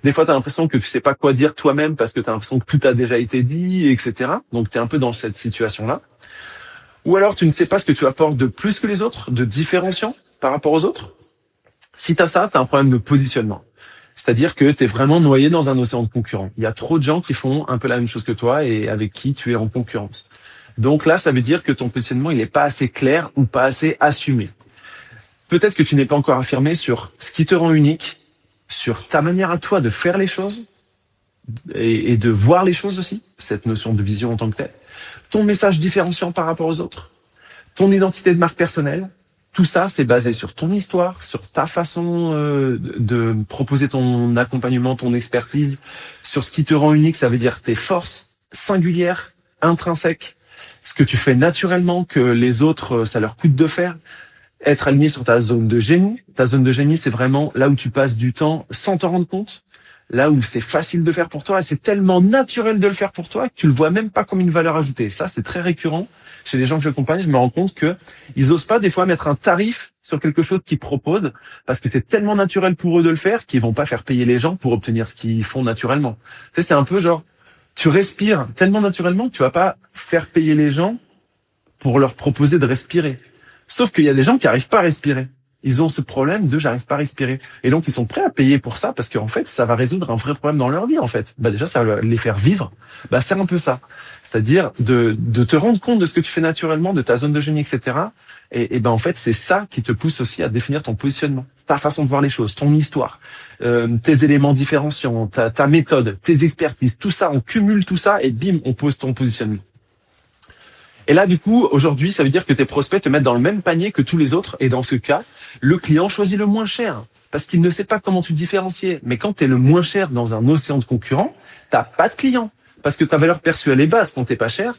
Des fois, t'as l'impression que tu sais pas quoi dire toi-même parce que t'as l'impression que tout a déjà été dit, etc. Donc, t'es un peu dans cette situation-là. Ou alors, tu ne sais pas ce que tu apportes de plus que les autres, de différenciant par rapport aux autres. Si t'as ça, t'as un problème de positionnement. C'est-à-dire que t'es vraiment noyé dans un océan de concurrents. Il y a trop de gens qui font un peu la même chose que toi et avec qui tu es en concurrence. Donc là, ça veut dire que ton positionnement, il n'est pas assez clair ou pas assez assumé. Peut-être que tu n'es pas encore affirmé sur ce qui te rend unique, sur ta manière à toi de faire les choses et de voir les choses aussi, cette notion de vision en tant que telle. Ton message différenciant par rapport aux autres, ton identité de marque personnelle, tout ça, c'est basé sur ton histoire, sur ta façon de proposer ton accompagnement, ton expertise, sur ce qui te rend unique, ça veut dire tes forces singulières, intrinsèques, ce que tu fais naturellement, que les autres, ça leur coûte de faire, être aligné sur ta zone de génie. Ta zone de génie, c'est vraiment là où tu passes du temps sans t'en rendre compte, là où c'est facile de faire pour toi et c'est tellement naturel de le faire pour toi que tu le vois même pas comme une valeur ajoutée. Ça, c'est très récurrent chez les gens que j'accompagne. Je me rends compte que ils osent pas des fois mettre un tarif sur quelque chose qu'ils proposent parce que c'est tellement naturel pour eux de le faire qu'ils vont pas faire payer les gens pour obtenir ce qu'ils font naturellement. Tu sais, c'est un peu genre, tu respires tellement naturellement que tu vas pas faire payer les gens pour leur proposer de respirer. Sauf qu'il y a des gens qui arrivent pas à respirer. Ils ont ce problème de j'arrive pas à respirer. Et donc, ils sont prêts à payer pour ça parce qu'en fait, ça va résoudre un vrai problème dans leur vie, en fait. Déjà, ça va les faire vivre. C'est un peu ça. C'est-à-dire de te rendre compte de ce que tu fais naturellement, de ta zone de génie, etc. Et en fait, c'est ça qui te pousse aussi à définir ton positionnement, ta façon de voir les choses, ton histoire, tes éléments différenciants, ta méthode, tes expertises, tout ça, on cumule tout ça et bim, on pose ton positionnement. Et là, du coup, aujourd'hui, ça veut dire que tes prospects te mettent dans le même panier que tous les autres. Et dans ce cas, le client choisit le moins cher parce qu'il ne sait pas comment tu différencier. Mais quand tu es le moins cher dans un océan de concurrents, t'as pas de client parce que ta valeur perçue, elle est basse quand t'es pas cher.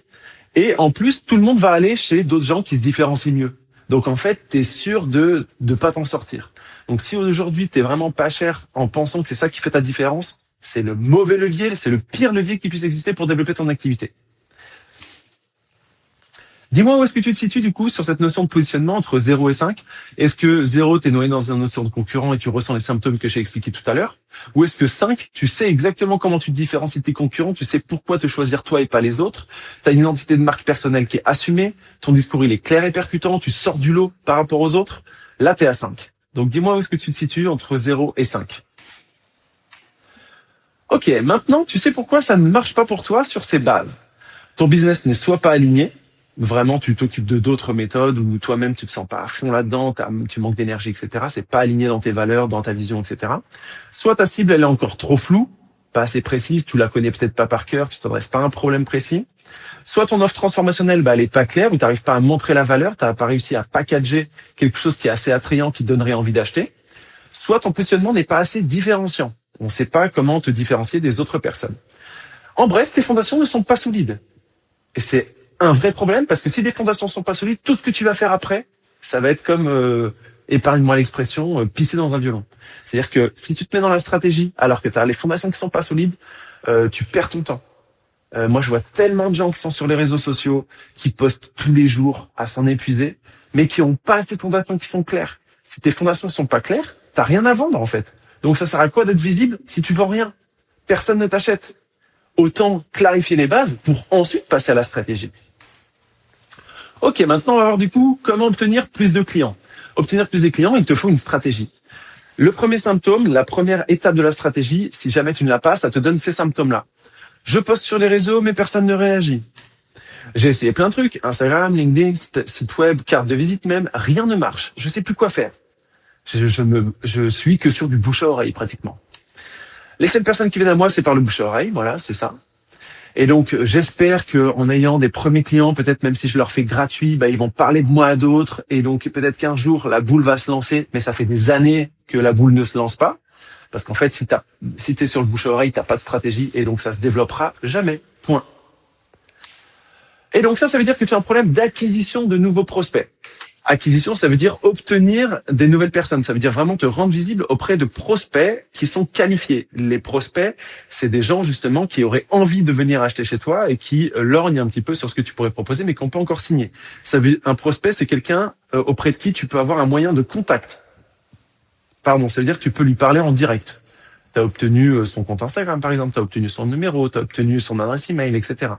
Et en plus, tout le monde va aller chez d'autres gens qui se différencient mieux. Donc, en fait, tu es sûr de pas t'en sortir. Donc si aujourd'hui tu es vraiment pas cher en pensant que c'est ça qui fait ta différence, c'est le mauvais levier, c'est le pire levier qui puisse exister pour développer ton activité. Dis-moi où est-ce que tu te situes du coup sur cette notion de positionnement entre 0 et 5. Est-ce que 0, t'es noyé dans une notion de concurrent et tu ressens les symptômes que j'ai expliqués tout à l'heure? Ou est-ce que 5, tu sais exactement comment tu te différencies de tes concurrents, tu sais pourquoi te choisir toi et pas les autres, tu as une identité de marque personnelle qui est assumée, ton discours il est clair et percutant, tu sors du lot par rapport aux autres, là t'es à 5. Donc dis-moi où est-ce que tu te situes entre 0 et 5. Ok, maintenant tu sais pourquoi ça ne marche pas pour toi sur ces bases. Ton business n'est soit pas aligné, vraiment tu t'occupes de d'autres méthodes ou toi-même tu te sens pas à fond là-dedans, tu manques d'énergie, etc. C'est pas aligné dans tes valeurs, dans ta vision, etc. Soit ta cible elle est encore trop floue, pas assez précise, tu la connais peut-être pas par cœur, tu t'adresses pas à un problème précis. Soit ton offre transformationnelle elle est pas claire, ou t'arrives pas à montrer la valeur, t'as pas réussi à packager quelque chose qui est assez attrayant, qui donnerait envie d'acheter. Soit ton positionnement n'est pas assez différenciant. On sait pas comment te différencier des autres personnes. En bref, tes fondations ne sont pas solides. Et c'est un vrai problème parce que si les fondations sont pas solides, tout ce que tu vas faire après, ça va être comme, épargne-moi l'expression, pisser dans un violon. C'est-à-dire que si tu te mets dans la stratégie alors que tu as les fondations qui sont pas solides, tu perds ton temps. Moi, je vois tellement de gens qui sont sur les réseaux sociaux, qui postent tous les jours à s'en épuiser, mais qui ont pas des fondations qui sont claires. Si tes fondations ne sont pas claires, t'as rien à vendre en fait. Donc ça sert à quoi d'être visible si tu vends rien? Personne ne t'achète. Autant clarifier les bases pour ensuite passer à la stratégie. Ok, maintenant on va voir du coup comment obtenir plus de clients. Obtenir plus de clients, il te faut une stratégie. Le premier symptôme, la première étape de la stratégie, si jamais tu ne l'as pas, ça te donne ces symptômes-là. Je poste sur les réseaux, mais personne ne réagit. J'ai essayé plein de trucs, Instagram, LinkedIn, site web, carte de visite même, rien ne marche. Je sais plus quoi faire. Je suis que sur du bouche à oreille pratiquement. Les seules personnes qui viennent à moi, c'est par le bouche à oreille, voilà, c'est ça. Et donc, j'espère qu'en ayant des premiers clients, peut-être même si je leur fais gratuit, ils vont parler de moi à d'autres. Et donc, peut-être qu'un jour, la boule va se lancer. Mais ça fait des années que la boule ne se lance pas. Parce qu'en fait, si t'es sur le bouche à oreille, t'as pas de stratégie. Et donc, ça se développera jamais. Point. Et donc, ça veut dire que tu as un problème d'acquisition de nouveaux prospects. Acquisition, ça veut dire obtenir des nouvelles personnes. Ça veut dire vraiment te rendre visible auprès de prospects qui sont qualifiés. Les prospects, c'est des gens justement qui auraient envie de venir acheter chez toi et qui lorgnent un petit peu sur ce que tu pourrais proposer, mais qui n'ont pas encore signé. Un prospect, c'est quelqu'un auprès de qui tu peux avoir un moyen de contact. Ça veut dire que tu peux lui parler en direct. Tu as obtenu son compte Instagram, par exemple, tu as obtenu son numéro, tu as obtenu son adresse email, etc.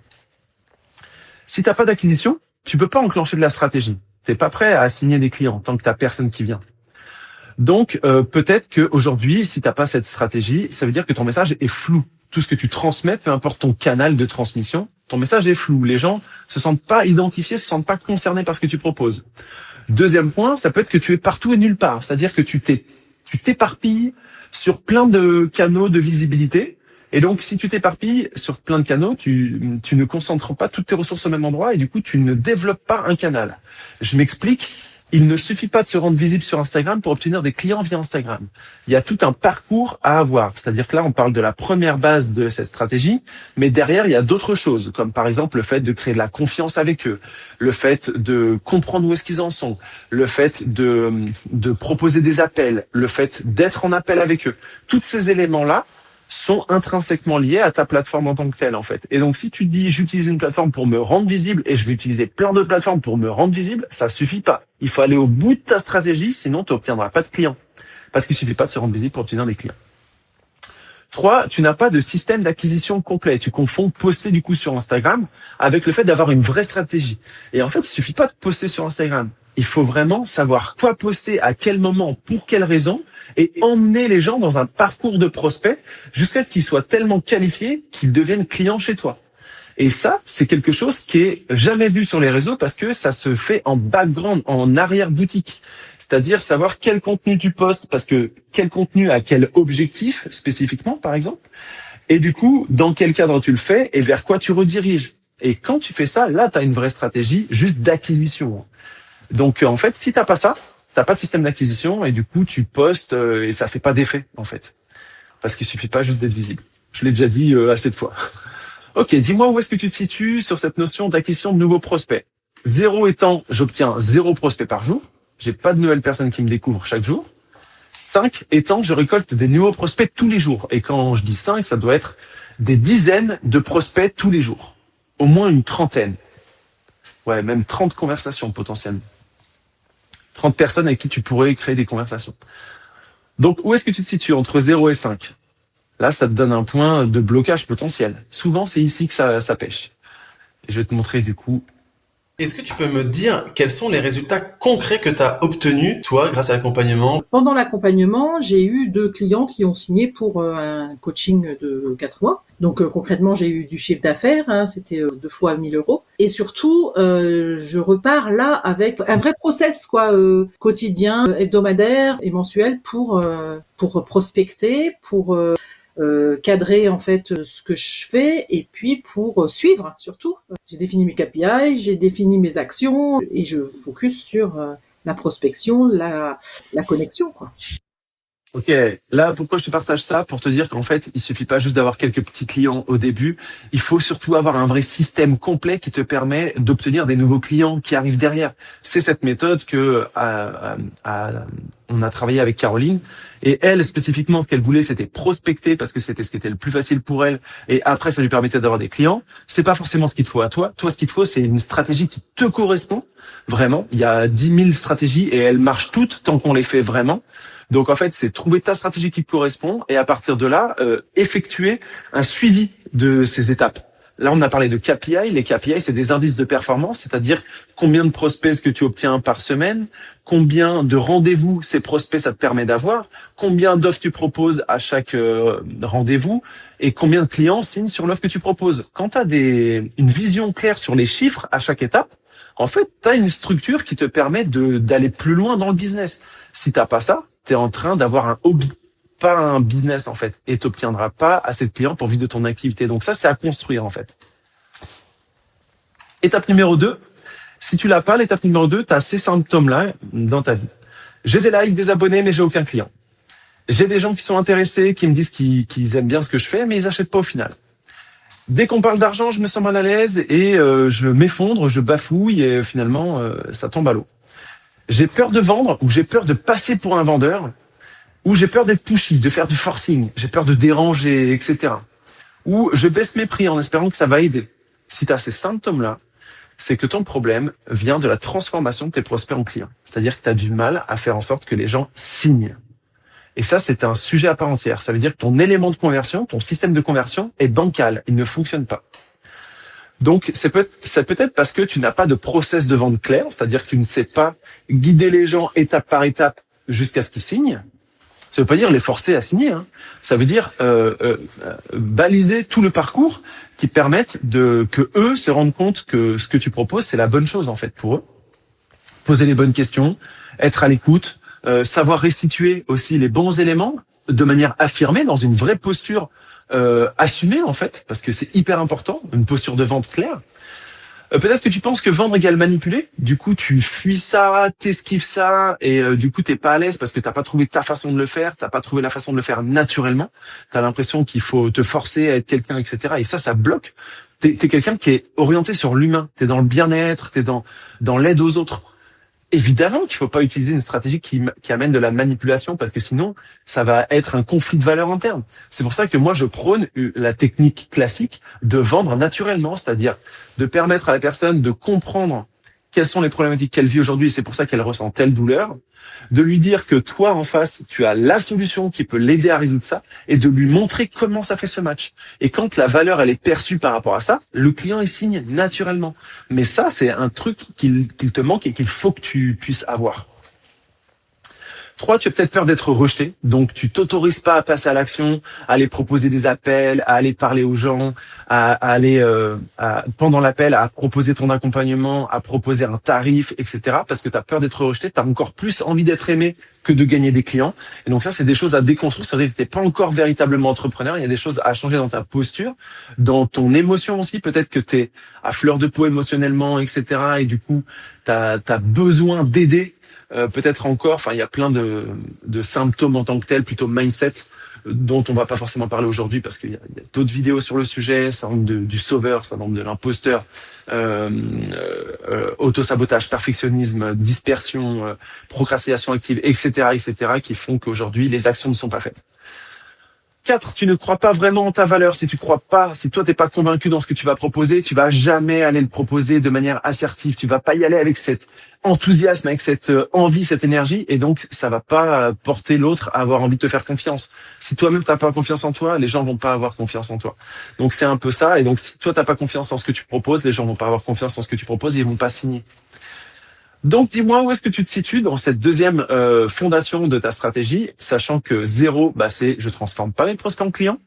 Si tu n'as pas d'acquisition, tu peux pas enclencher de la stratégie. T'es pas prêt à signer des clients tant que t'as personne qui vient. Donc peut-être qu'aujourd'hui, si t'as pas cette stratégie, ça veut dire que ton message est flou. Tout ce que tu transmets, peu importe ton canal de transmission, ton message est flou. Les gens se sentent pas identifiés, se sentent pas concernés par ce que tu proposes. Deuxième point, ça peut être que tu es partout et nulle part. C'est-à-dire que tu t'éparpilles sur plein de canaux de visibilité. Et donc, si tu t'éparpilles sur plein de canaux, tu ne concentres pas toutes tes ressources au même endroit et du coup, tu ne développes pas un canal. Je m'explique. Il ne suffit pas de se rendre visible sur Instagram pour obtenir des clients via Instagram. Il y a tout un parcours à avoir. C'est-à-dire que là, on parle de la première base de cette stratégie, mais derrière, il y a d'autres choses, comme par exemple le fait de créer de la confiance avec eux, le fait de comprendre où est-ce qu'ils en sont, le fait de proposer des appels, le fait d'être en appel avec eux. Tous ces éléments-là sont intrinsèquement liés à ta plateforme en tant que telle, en fait. Et donc, si tu te dis, j'utilise une plateforme pour me rendre visible et je vais utiliser plein d'autres plateformes pour me rendre visible, ça suffit pas. Il faut aller au bout de ta stratégie, sinon tu n'obtiendras pas de clients. Parce qu'il suffit pas de se rendre visible pour obtenir des clients. 3, tu n'as pas de système d'acquisition complet. Tu confonds poster du coup sur Instagram avec le fait d'avoir une vraie stratégie. Et en fait, il suffit pas de poster sur Instagram. Il faut vraiment savoir quoi poster, à quel moment, pour quelle raison, et emmener les gens dans un parcours de prospect jusqu'à ce qu'ils soient tellement qualifiés qu'ils deviennent clients chez toi. Et ça, c'est quelque chose qui est jamais vu sur les réseaux parce que ça se fait en background, en arrière-boutique. C'est-à-dire savoir quel contenu tu postes, parce que quel contenu a quel objectif spécifiquement, par exemple. Et du coup, dans quel cadre tu le fais et vers quoi tu rediriges. Et quand tu fais ça, là, tu as une vraie stratégie juste d'acquisition. Donc, en fait, si t'as pas ça, t'as pas de système d'acquisition et du coup, tu postes et ça fait pas d'effet, en fait. Parce qu'il suffit pas juste d'être visible. Je l'ai déjà dit assez de fois. Ok, dis-moi où est-ce que tu te situes sur cette notion d'acquisition de nouveaux prospects. 0 étant, j'obtiens 0 prospect par jour. J'ai pas de nouvelles personnes qui me découvrent chaque jour. 5 étant, je récolte des nouveaux prospects tous les jours. Et quand je dis 5, ça doit être des dizaines de prospects tous les jours. Au moins une trentaine. Ouais, même 30 conversations potentiellement. 30 personnes avec qui tu pourrais créer des conversations. Donc, où est-ce que tu te situes entre 0 et 5? Là, ça te donne un point de blocage potentiel. Souvent, c'est ici que ça pêche. Et je vais te montrer du coup. Est-ce que tu peux me dire quels sont les résultats concrets que tu as obtenus, toi, grâce à l'accompagnement? Pendant l'accompagnement, j'ai eu 2 clients qui ont signé pour un coaching de 4 mois. Donc concrètement, j'ai eu du chiffre d'affaires, hein, c'était 2 fois 1 000 euros. Et surtout, je repars là avec un vrai process quotidien, hebdomadaire et mensuel pour prospecter, pour cadrer en fait ce que je fais et puis pour suivre surtout. J'ai défini mes KPI, j'ai défini mes actions et je focus sur la prospection, la connexion, quoi. Ok, là, pourquoi je te partage ça? Pour te dire qu'en fait, il suffit pas juste d'avoir quelques petits clients au début. Il faut surtout avoir un vrai système complet qui te permet d'obtenir des nouveaux clients qui arrivent derrière. C'est cette méthode que on a travaillé avec Caroline. Et elle, spécifiquement, ce qu'elle voulait, c'était prospecter parce que c'était ce qui était le plus facile pour elle. Et après, ça lui permettait d'avoir des clients. C'est pas forcément ce qu'il te faut à toi. Toi, ce qu'il te faut, c'est une stratégie qui te correspond. Vraiment. Il y a 10 000 stratégies et elles marchent toutes tant qu'on les fait vraiment. Donc en fait, c'est trouver ta stratégie qui te correspond et à partir de là, effectuer un suivi de ces étapes. Là, on a parlé de KPI. Les KPI, c'est des indices de performance, c'est-à-dire combien de prospects est-ce que tu obtiens par semaine, combien de rendez-vous ces prospects ça te permet d'avoir, combien d'offres tu proposes à chaque rendez-vous et combien de clients signent sur l'offre que tu proposes. Quand tu as une vision claire sur les chiffres à chaque étape, en fait, tu as une structure qui te permet d'aller plus loin dans le business. Si t'as pas ça, t'es en train d'avoir un hobby, pas un business en fait, et t'obtiendras pas assez de clients pour vivre de ton activité. Donc ça, c'est à construire en fait. Étape numéro 2, si tu l'as pas, l'étape numéro 2, t'as ces symptômes-là dans ta vie. J'ai des likes, des abonnés, mais j'ai aucun client. J'ai des gens qui sont intéressés, qui me disent qu'ils aiment bien ce que je fais, mais ils achètent pas au final. Dès qu'on parle d'argent, je me sens mal à l'aise et je m'effondre, je bafouille et finalement, ça tombe à l'eau. J'ai peur de vendre ou j'ai peur de passer pour un vendeur ou j'ai peur d'être pushy, de faire du forcing, j'ai peur de déranger, etc. Ou je baisse mes prix en espérant que ça va aider. Si tu as ces symptômes-là, c'est que ton problème vient de la transformation de tes prospects en clients. C'est-à-dire que tu as du mal à faire en sorte que les gens signent. Et ça, c'est un sujet à part entière. Ça veut dire que ton élément de conversion, ton système de conversion est bancal, il ne fonctionne pas. Donc, ça peut être parce que tu n'as pas de process de vente clair, c'est-à-dire que tu ne sais pas guider les gens étape par étape jusqu'à ce qu'ils signent. Ça veut pas dire les forcer à signer, hein. Ça veut dire baliser tout le parcours qui permette que eux se rendent compte que ce que tu proposes, c'est la bonne chose en fait pour eux. Poser les bonnes questions, être à l'écoute, savoir restituer aussi les bons éléments de manière affirmée dans une vraie posture assumée en fait, parce que c'est hyper important, une posture de vente claire. Peut-être que tu penses que vendre égale manipuler, du coup tu fuis ça, t'esquives ça, et du coup t'es pas à l'aise parce que t'as pas trouvé ta façon de le faire, t'as pas trouvé la façon de le faire naturellement, t'as l'impression qu'il faut te forcer à être quelqu'un, etc. Et ça bloque. T'es quelqu'un qui est orienté sur l'humain, t'es dans le bien-être, t'es dans l'aide aux autres. Évidemment qu'il faut pas utiliser une stratégie qui amène de la manipulation parce que sinon, ça va être un conflit de valeurs interne. C'est pour ça que moi, je prône la technique classique de vendre naturellement, c'est-à-dire de permettre à la personne de comprendre quelles sont les problématiques qu'elle vit aujourd'hui et c'est pour ça qu'elle ressent telle douleur, de lui dire que toi, en face, tu as la solution qui peut l'aider à résoudre ça et de lui montrer comment ça fait ce match. Et quand la valeur, elle est perçue par rapport à ça, le client, il signe naturellement. Mais ça, c'est un truc qu'il te manque et qu'il faut que tu puisses avoir. 3, tu as peut-être peur d'être rejeté, donc tu t'autorises pas à passer à l'action, à aller proposer des appels, à aller parler aux gens, à aller pendant l'appel à proposer ton accompagnement, à proposer un tarif, etc. Parce que tu as peur d'être rejeté, tu as encore plus envie d'être aimé que de gagner des clients. Et donc ça, c'est des choses à déconstruire. C'est-à-dire que t'es pas encore véritablement entrepreneur. Il y a des choses à changer dans ta posture, dans ton émotion aussi. Peut-être que t'es à fleur de peau émotionnellement, etc. Et du coup, t'as besoin d'aider. Peut-être encore, enfin, il y a plein de symptômes en tant que tel, plutôt mindset, dont on va pas forcément parler aujourd'hui parce qu'il y a d'autres vidéos sur le sujet, syndrome du sauveur, syndrome de l'imposteur, autosabotage, perfectionnisme, dispersion, procrastination active, etc., qui font qu'aujourd'hui les actions ne sont pas faites. 4, tu ne crois pas vraiment en ta valeur. Si toi t'es pas convaincu dans ce que tu vas proposer, tu vas jamais aller le proposer de manière assertive. Tu vas pas y aller avec cet enthousiasme, avec cette envie, cette énergie, et donc ça va pas porter l'autre à avoir envie de te faire confiance. Si toi-même t'as pas confiance en toi, les gens vont pas avoir confiance en toi. Donc c'est un peu ça. Et donc si toi t'as pas confiance en ce que tu proposes, les gens vont pas avoir confiance en ce que tu proposes et ils vont pas signer. Donc, dis-moi où est-ce que tu te situes dans cette deuxième fondation de ta stratégie, sachant que 0, c'est je transforme pas mes prospects en clients,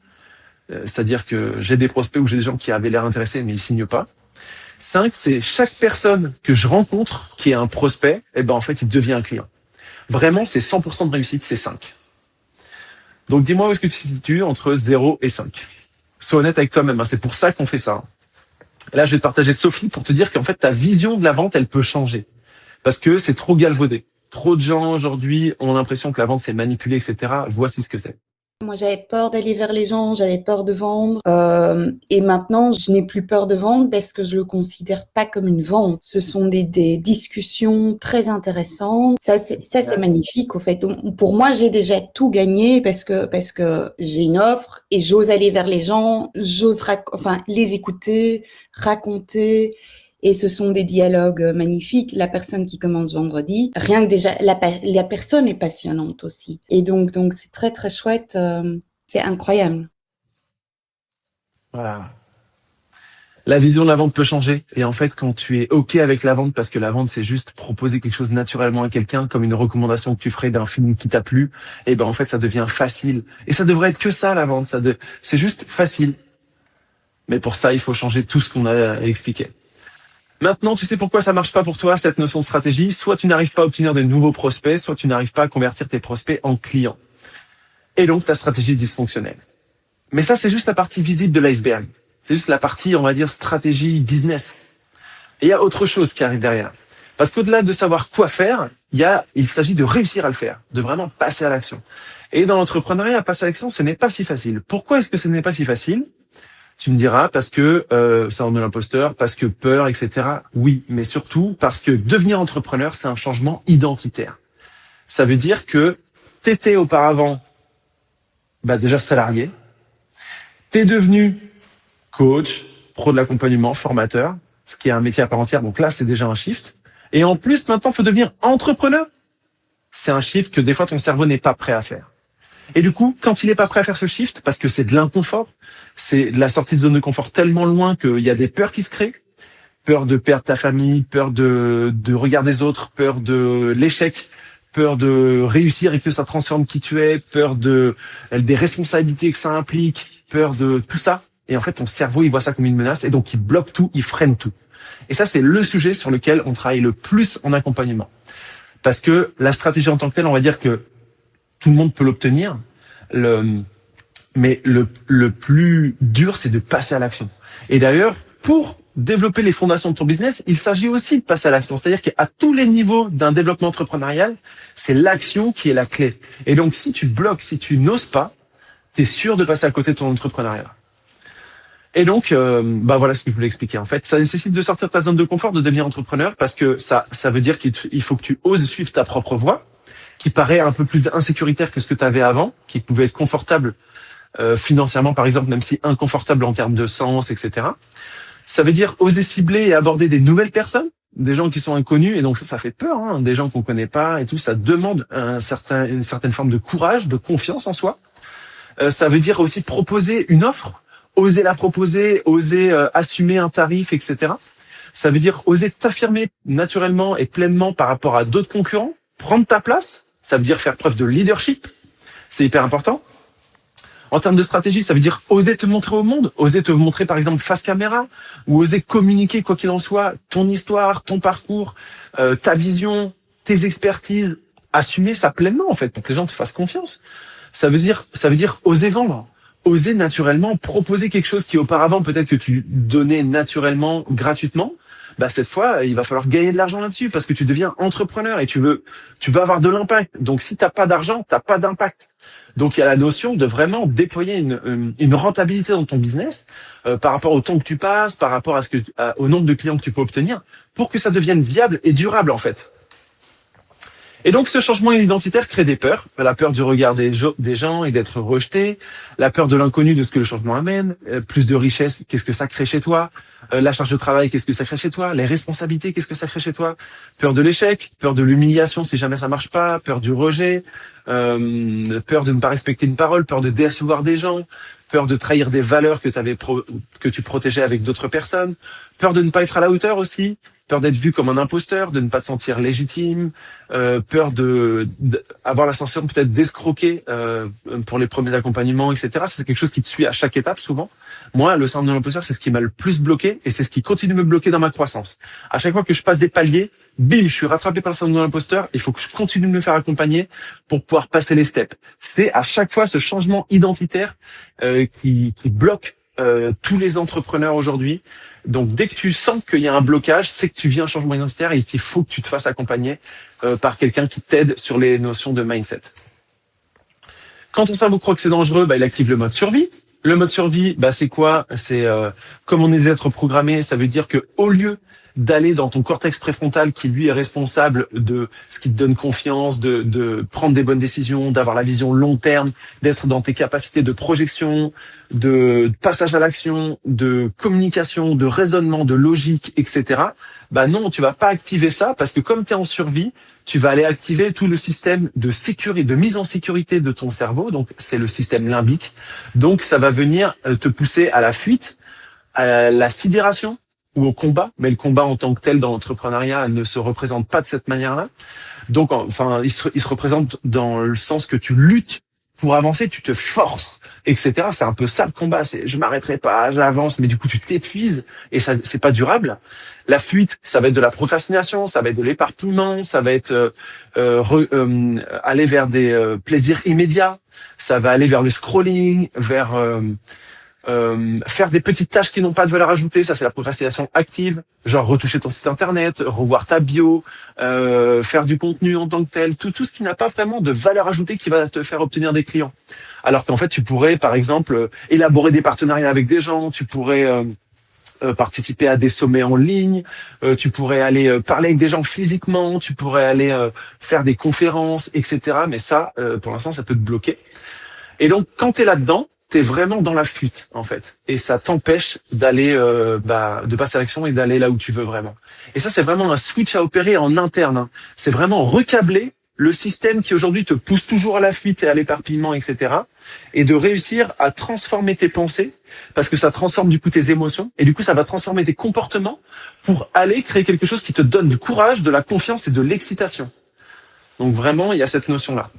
c'est-à-dire que j'ai des prospects ou j'ai des gens qui avaient l'air intéressés mais ils signent pas. 5, c'est chaque personne que je rencontre qui est un prospect, en fait, il devient un client. Vraiment, c'est 100% de réussite, c'est 5. Donc, dis-moi où est-ce que tu te situes entre 0 et 5. Sois honnête avec toi-même, c'est pour ça qu'on fait ça. Là, je vais te partager Sophie pour te dire qu'en fait, ta vision de la vente, elle peut changer. Parce que c'est trop galvaudé. Trop de gens aujourd'hui ont l'impression que la vente c'est manipulé, etc. Voici ce que c'est. Moi, j'avais peur d'aller vers les gens, j'avais peur de vendre. Et maintenant, je n'ai plus peur de vendre parce que je le considère pas comme une vente. Ce sont des discussions très intéressantes. Ça, c'est magnifique, au fait. Donc, pour moi, j'ai déjà tout gagné parce que j'ai une offre et j'ose aller vers les gens, j'ose les écouter, raconter. Et ce sont des dialogues magnifiques. La personne qui commence vendredi, rien que déjà, la personne est passionnante aussi. Et donc c'est très, très chouette. C'est incroyable. Voilà. La vision de la vente peut changer. Et en fait, quand tu es OK avec la vente, parce que la vente, c'est juste proposer quelque chose naturellement à quelqu'un, comme une recommandation que tu ferais d'un film qui t'a plu, en fait, ça devient facile. Et ça devrait être que ça, la vente. C'est juste facile. Mais pour ça, il faut changer tout ce qu'on a expliqué. Maintenant, tu sais pourquoi ça marche pas pour toi, cette notion de stratégie. Soit tu n'arrives pas à obtenir de nouveaux prospects, soit tu n'arrives pas à convertir tes prospects en clients. Et donc, ta stratégie est dysfonctionnelle. Mais ça, c'est juste la partie visible de l'iceberg. C'est juste la partie, on va dire, stratégie business. Et il y a autre chose qui arrive derrière. Parce qu'au-delà de savoir quoi faire, il s'agit de réussir à le faire, de vraiment passer à l'action. Et dans l'entrepreneuriat, passer à l'action, ce n'est pas si facile. Pourquoi est-ce que ce n'est pas si facile ? Tu me diras parce que syndrome de l'imposteur, parce que peur, etc. Oui, mais surtout parce que devenir entrepreneur, c'est un changement identitaire. Ça veut dire que t'étais auparavant déjà salarié, t'es devenu coach, pro de l'accompagnement, formateur, ce qui est un métier à part entière. Donc là, c'est déjà un shift. Et en plus, maintenant, faut devenir entrepreneur. C'est un shift que des fois ton cerveau n'est pas prêt à faire. Et du coup, quand il est pas prêt à faire ce shift, parce que c'est de l'inconfort, c'est de la sortie de zone de confort tellement loin qu'il y a des peurs qui se créent. Peur de perdre ta famille, peur de regard des autres, peur de l'échec, peur de réussir et que ça transforme qui tu es, peur des responsabilités que ça implique, peur de tout ça. Et en fait, ton cerveau, il voit ça comme une menace et donc il bloque tout, il freine tout. Et ça, c'est le sujet sur lequel on travaille le plus en accompagnement. Parce que la stratégie en tant que telle, on va dire que tout le monde peut l'obtenir. Mais le plus dur, c'est de passer à l'action. Et d'ailleurs, pour développer les fondations de ton business, il s'agit aussi de passer à l'action. C'est-à-dire qu'à tous les niveaux d'un développement entrepreneurial, c'est l'action qui est la clé. Et donc, si tu bloques, si tu n'oses pas, t'es sûr de passer à côté de ton entrepreneuriat. Et donc, voilà ce que je voulais expliquer. En fait, ça nécessite de sortir de ta zone de confort, de devenir entrepreneur, parce que ça veut dire qu'il faut que tu oses suivre ta propre voie, qui paraît un peu plus insécuritaire que ce que tu avais avant, qui pouvait être confortable financièrement, par exemple, même si inconfortable en termes de sens, etc. Ça veut dire oser cibler et aborder des nouvelles personnes, des gens qui sont inconnus, et donc ça fait peur, des gens qu'on connaît pas et tout. Ça demande une certaine forme de courage, de confiance en soi. Ça veut dire aussi proposer une offre, oser la proposer, oser assumer un tarif, etc. Ça veut dire oser t'affirmer naturellement et pleinement par rapport à d'autres concurrents, prendre ta place. Ça veut dire faire preuve de leadership. C'est hyper important. En termes de stratégie, ça veut dire oser te montrer au monde, oser te montrer par exemple face caméra, ou oser communiquer quoi qu'il en soit, ton histoire, ton parcours, ta vision, tes expertises, assumer ça pleinement en fait, pour que les gens te fassent confiance. Ça veut dire oser vendre, oser naturellement proposer quelque chose qui auparavant peut-être que tu donnais naturellement, gratuitement, bah cette fois, il va falloir gagner de l'argent là-dessus parce que tu deviens entrepreneur et tu veux avoir de l'impact. Donc si t'as pas d'argent, t'as pas d'impact. Donc il y a la notion de vraiment déployer une rentabilité dans ton business par rapport au temps que tu passes, par rapport au nombre de clients que tu peux obtenir, pour que ça devienne viable et durable en fait. Et donc, ce changement identitaire crée des peurs. La peur du regard des gens et d'être rejeté. La peur de l'inconnu de ce que le changement amène. Plus de richesse, qu'est-ce que ça crée chez toi? La charge de travail, qu'est-ce que ça crée chez toi? Les responsabilités, qu'est-ce que ça crée chez toi? Peur de l'échec, peur de l'humiliation si jamais ça marche pas, peur du rejet, peur de ne pas respecter une parole, peur de décevoir des gens, peur de trahir des valeurs que tu protégeais avec d'autres personnes, peur de ne pas être à la hauteur aussi, peur d'être vu comme un imposteur, de ne pas te sentir légitime, peur avoir la sensation peut-être d'escroquer pour les premiers accompagnements, etc. Ça, c'est quelque chose qui te suit à chaque étape souvent. Moi, le syndrome de l'imposteur, c'est ce qui m'a le plus bloqué et c'est ce qui continue de me bloquer dans ma croissance. À chaque fois que je passe des paliers, bim, je suis rattrapé par le syndrome de l'imposteur. Il faut que je continue de me faire accompagner pour pouvoir passer les steps. C'est à chaque fois ce changement identitaire qui bloque tous les entrepreneurs aujourd'hui. Donc, dès que tu sens qu'il y a un blocage, c'est que tu vis un changement identitaire et qu'il faut que tu te fasses accompagner par quelqu'un qui t'aide sur les notions de mindset. Quand ton cerveau croit que c'est dangereux, il active le mode survie. Le mode survie, c'est quoi? C'est comme on est des êtres programmés, ça veut dire que au lieu d'aller dans ton cortex préfrontal qui lui est responsable de ce qui te donne confiance, de prendre des bonnes décisions, d'avoir la vision long terme, d'être dans tes capacités de projection, de passage à l'action, de communication, de raisonnement, de logique, etc. Non, tu vas pas activer ça parce que comme tu es en survie, tu vas aller activer tout le système de sécurité, de mise en sécurité de ton cerveau. Donc, c'est le système limbique. Donc, ça va venir te pousser à la fuite, à la sidération, ou au combat, mais le combat en tant que tel dans l'entrepreneuriat ne se représente pas de cette manière-là. Donc, il se représente dans le sens que tu luttes pour avancer, tu te forces, etc. C'est un peu ça le combat. C'est je m'arrêterai pas, j'avance, mais du coup tu t'épuises et ça c'est pas durable. La fuite, ça va être de la procrastination, ça va être de l'éparpillement, ça va être aller vers des plaisirs immédiats, ça va aller vers le scrolling, vers faire des petites tâches qui n'ont pas de valeur ajoutée, ça c'est la procrastination active, genre retoucher ton site internet, revoir ta bio, faire du contenu en tant que tel, tout ce qui n'a pas vraiment de valeur ajoutée qui va te faire obtenir des clients. Alors qu'en fait tu pourrais par exemple élaborer des partenariats avec des gens, tu pourrais participer à des sommets en ligne, tu pourrais aller parler avec des gens physiquement, tu pourrais aller faire des conférences, etc. Mais ça, pour l'instant, ça peut te bloquer. Et donc quand tu es là-dedans, t'es vraiment dans la fuite en fait, et ça t'empêche d'aller de passer à l'action et d'aller là où tu veux vraiment. Et ça c'est vraiment un switch à opérer en interne, hein. C'est vraiment recabler le système qui aujourd'hui te pousse toujours à la fuite et à l'éparpillement, etc. Et de réussir à transformer tes pensées, parce que ça transforme du coup tes émotions, et du coup ça va transformer tes comportements pour aller créer quelque chose qui te donne du courage, de la confiance et de l'excitation. Donc vraiment il y a cette notion-là.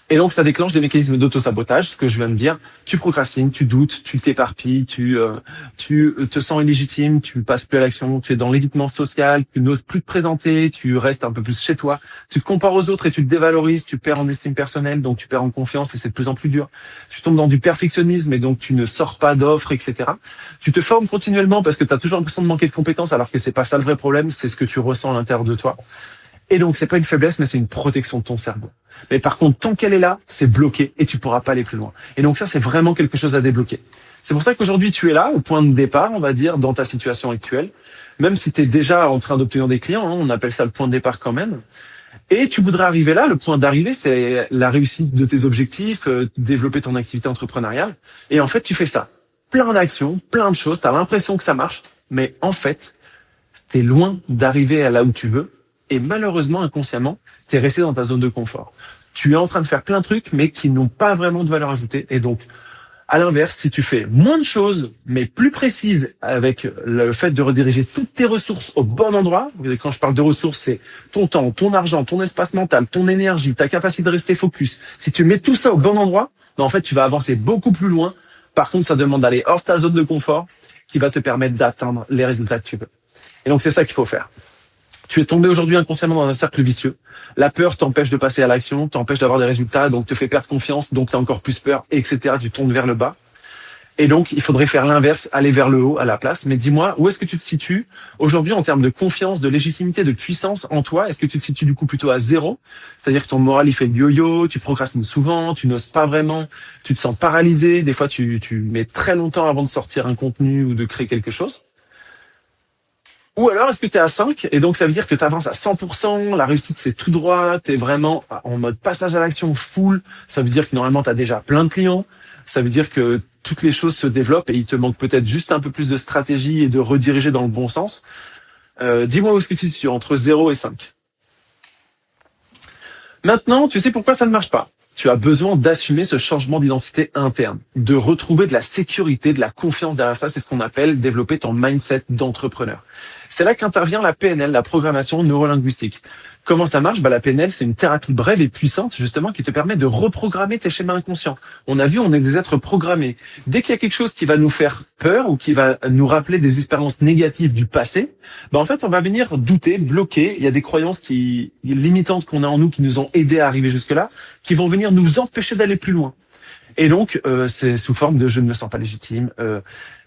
Et donc, ça déclenche des mécanismes d'auto-sabotage, ce que je viens de dire. Tu procrastines, tu doutes, tu t'éparpilles, tu te sens illégitime, tu passes plus à l'action, tu es dans l'évitement social, tu n'oses plus te présenter, tu restes un peu plus chez toi, tu te compares aux autres et tu te dévalorises, tu perds en estime personnelle, donc tu perds en confiance et c'est de plus en plus dur. Tu tombes dans du perfectionnisme et donc tu ne sors pas d'offres, etc. Tu te formes continuellement parce que tu as toujours l'impression de manquer de compétences alors que c'est pas ça le vrai problème, c'est ce que tu ressens à l'intérieur de toi. Et donc, c'est pas une faiblesse, mais c'est une protection de ton cerveau. Mais par contre, tant qu'elle est là, c'est bloqué et tu pourras pas aller plus loin. Et donc ça, c'est vraiment quelque chose à débloquer. C'est pour ça qu'aujourd'hui, tu es là, au point de départ, on va dire, dans ta situation actuelle. Même si tu es déjà en train d'obtenir des clients, hein, on appelle ça le point de départ quand même. Et tu voudrais arriver là, le point d'arrivée, c'est la réussite de tes objectifs, développer ton activité entrepreneuriale. Et en fait, tu fais ça. Plein d'actions, plein de choses, tu as l'impression que ça marche, mais en fait, tu es loin d'arriver à là où tu veux. Et malheureusement, inconsciemment, tu es resté dans ta zone de confort. Tu es en train de faire plein de trucs, mais qui n'ont pas vraiment de valeur ajoutée. Et donc, à l'inverse, si tu fais moins de choses, mais plus précises, avec le fait de rediriger toutes tes ressources au bon endroit, quand je parle de ressources, c'est ton temps, ton argent, ton espace mental, ton énergie, ta capacité de rester focus. Si tu mets tout ça au bon endroit, en fait, tu vas avancer beaucoup plus loin. Par contre, ça demande d'aller hors ta zone de confort, qui va te permettre d'atteindre les résultats que tu veux. Et donc, c'est ça qu'il faut faire. Tu es tombé aujourd'hui inconsciemment dans un cercle vicieux. La peur t'empêche de passer à l'action, t'empêche d'avoir des résultats, donc te fait perdre confiance, donc tu as encore plus peur, etc. Tu tombes vers le bas. Et donc, il faudrait faire l'inverse, aller vers le haut à la place. Mais dis-moi, où est-ce que tu te situes aujourd'hui en termes de confiance, de légitimité, de puissance en toi? Est-ce que tu te situes du coup plutôt à 0? C'est-à-dire que ton moral, il fait le yo-yo, tu procrastines souvent, tu n'oses pas vraiment, tu te sens paralysé. Des fois, tu mets très longtemps avant de sortir un contenu ou de créer quelque chose. Ou alors, est-ce que tu es à 5 et donc ça veut dire que tu avances à 100%, la réussite c'est tout droit, tu es vraiment en mode passage à l'action full, ça veut dire que normalement tu as déjà plein de clients, ça veut dire que toutes les choses se développent et il te manque peut-être juste un peu plus de stratégie et de rediriger dans le bon sens. Dis-moi où est-ce que tu te situes, entre 0 et 5. Maintenant, tu sais pourquoi ça ne marche pas. Tu as besoin d'assumer ce changement d'identité interne, de retrouver de la sécurité, de la confiance derrière ça. C'est ce qu'on appelle développer ton mindset d'entrepreneur. C'est là qu'intervient la PNL, la programmation neurolinguistique. Comment ça marche? La PNL, c'est une thérapie brève et puissante, justement, qui te permet de reprogrammer tes schémas inconscients. On a vu, on est des êtres programmés. Dès qu'il y a quelque chose qui va nous faire peur ou qui va nous rappeler des expériences négatives du passé, en fait, on va venir douter, bloquer. Il y a des croyances limitantes qu'on a en nous qui nous ont aidés à arriver jusque-là, qui vont venir nous empêcher d'aller plus loin. Et donc, c'est sous forme de « je ne me sens pas légitime »,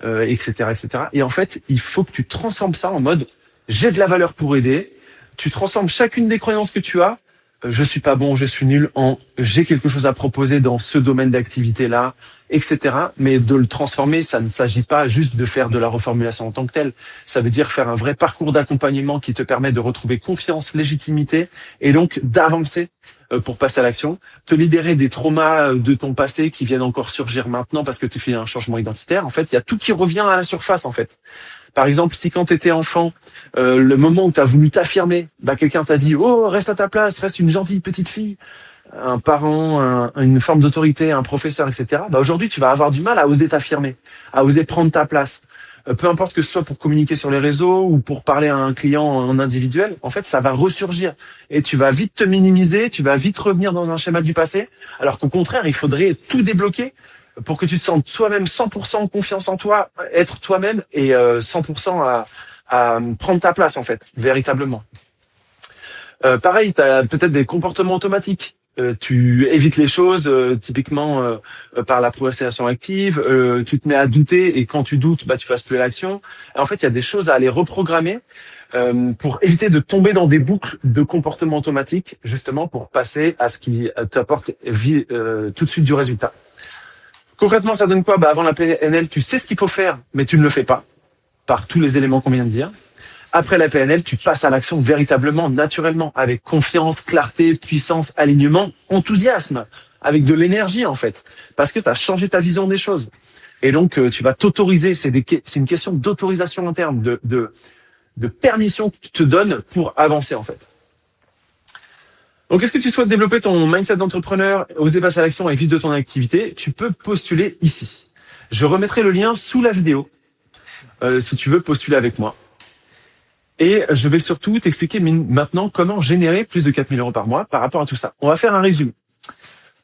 etc., etc. Et en fait, il faut que tu transformes ça en mode « j'ai de la valeur pour aider ». Tu transformes chacune des croyances que tu as. Je suis pas bon, je suis nul en j'ai quelque chose à proposer dans ce domaine d'activité-là, etc. Mais de le transformer, ça ne s'agit pas juste de faire de la reformulation en tant que telle. Ça veut dire faire un vrai parcours d'accompagnement qui te permet de retrouver confiance, légitimité et donc d'avancer pour passer à l'action, te libérer des traumas de ton passé qui viennent encore surgir maintenant parce que tu fais un changement identitaire. En fait, il y a tout qui revient à la surface, en fait. Par exemple, si quand tu étais enfant, le moment où tu as voulu t'affirmer, quelqu'un t'a dit « Oh, reste à ta place, reste une gentille petite fille », un parent, une forme d'autorité, un professeur, etc. Aujourd'hui, tu vas avoir du mal à oser t'affirmer, à oser prendre ta place. Peu importe que ce soit pour communiquer sur les réseaux ou pour parler à un client en individuel, en fait, ça va ressurgir. Et tu vas vite te minimiser, tu vas vite revenir dans un schéma du passé, alors qu'au contraire, il faudrait tout débloquer pour que tu te sentes toi-même 100% confiance en toi, être toi-même et 100% à prendre ta place, en fait, véritablement. Pareil, tu as peut-être des comportements automatiques. Tu évites les choses, typiquement par la procrastination active, tu te mets à douter et quand tu doutes, tu passes plus à l'action. En fait, il y a des choses à aller reprogrammer pour éviter de tomber dans des boucles de comportements automatiques, justement pour passer à ce qui t'apporte tout de suite du résultat. Concrètement, ça donne quoi? Avant la PNL, tu sais ce qu'il faut faire, mais tu ne le fais pas, par tous les éléments qu'on vient de dire. Après la PNL, tu passes à l'action véritablement, naturellement, avec confiance, clarté, puissance, alignement, enthousiasme, avec de l'énergie en fait, parce que tu as changé ta vision des choses. Et donc, tu vas t'autoriser, c'est une question d'autorisation interne, de permission que tu te donnes pour avancer en fait. Donc, est-ce que tu souhaites développer ton mindset d'entrepreneur, oser passer à l'action et vivre de ton activité? Tu peux postuler ici. Je remettrai le lien sous la vidéo, si tu veux postuler avec moi. Et je vais surtout t'expliquer maintenant comment générer plus de 4 000 euros par mois par rapport à tout ça. On va faire un résumé.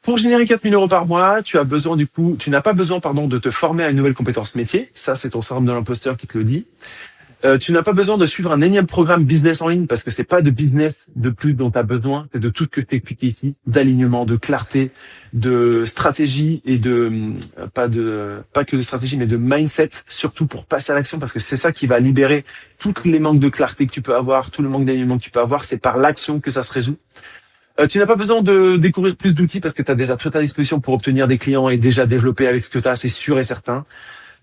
Pour générer 4 000 euros par mois, tu n'as pas besoin de te former à une nouvelle compétence métier. Ça, c'est ton syndrome de l'imposteur qui te le dit. Tu n'as pas besoin de suivre un énième programme business en ligne parce que c'est pas de business de plus dont tu as besoin, c'est de tout ce que je t'ai expliqué ici, d'alignement, de clarté, de stratégie et pas que de stratégie mais de mindset surtout pour passer à l'action parce que c'est ça qui va libérer tous les manques de clarté que tu peux avoir, tout le manque d'alignement que tu peux avoir, c'est par l'action que ça se résout. Tu n'as pas besoin de découvrir plus d'outils parce que tu as déjà tout à disposition pour obtenir des clients et déjà développer avec ce que tu as, c'est sûr et certain.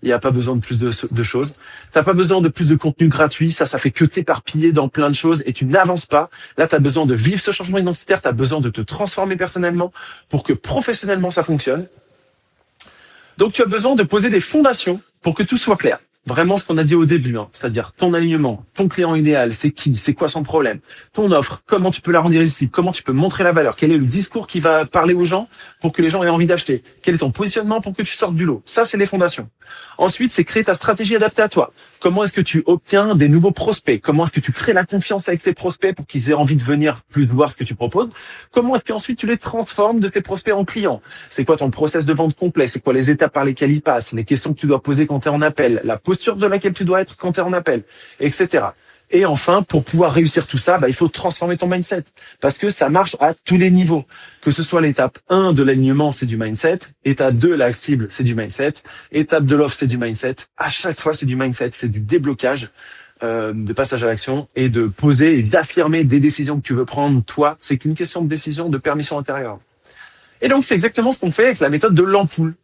Il n'y a pas besoin de plus de choses. T'as pas besoin de plus de contenu gratuit. Ça fait que t'éparpiller dans plein de choses et tu n'avances pas. Là, tu as besoin de vivre ce changement identitaire. Tu as besoin de te transformer personnellement pour que professionnellement ça fonctionne. Donc, tu as besoin de poser des fondations pour que tout soit clair. Vraiment ce qu'on a dit au début, c'est-à-dire ton alignement, ton client idéal, c'est qui, c'est quoi son problème, ton offre, comment tu peux la rendre irrésistible, comment tu peux montrer la valeur, quel est le discours qui va parler aux gens pour que les gens aient envie d'acheter, quel est ton positionnement pour que tu sortes du lot. Ça, c'est les fondations. Ensuite, c'est créer ta stratégie adaptée à toi. Comment est-ce que tu obtiens des nouveaux prospects? Comment est-ce que tu crées la confiance avec ces prospects pour qu'ils aient envie de venir plus voir ce que tu proposes? Comment est-ce qu'ensuite tu les transformes de tes prospects en clients? C'est quoi ton process de vente complet? C'est quoi les étapes par lesquelles ils passent? Les questions que tu dois poser quand tu es en appel? La posture de laquelle tu dois être quand tu es en appel? Etc. Et enfin, pour pouvoir réussir tout ça, il faut transformer ton mindset parce que ça marche à tous les niveaux. Que ce soit l'étape 1 de l'alignement, c'est du mindset. Étape 2, la cible, c'est du mindset. Étape de l'offre, c'est du mindset. À chaque fois, c'est du mindset, c'est du déblocage, de passage à l'action et de poser et d'affirmer des décisions que tu veux prendre, toi. C'est qu'une question de décision, de permission intérieure. Et donc, c'est exactement ce qu'on fait avec la méthode de l'ampoule.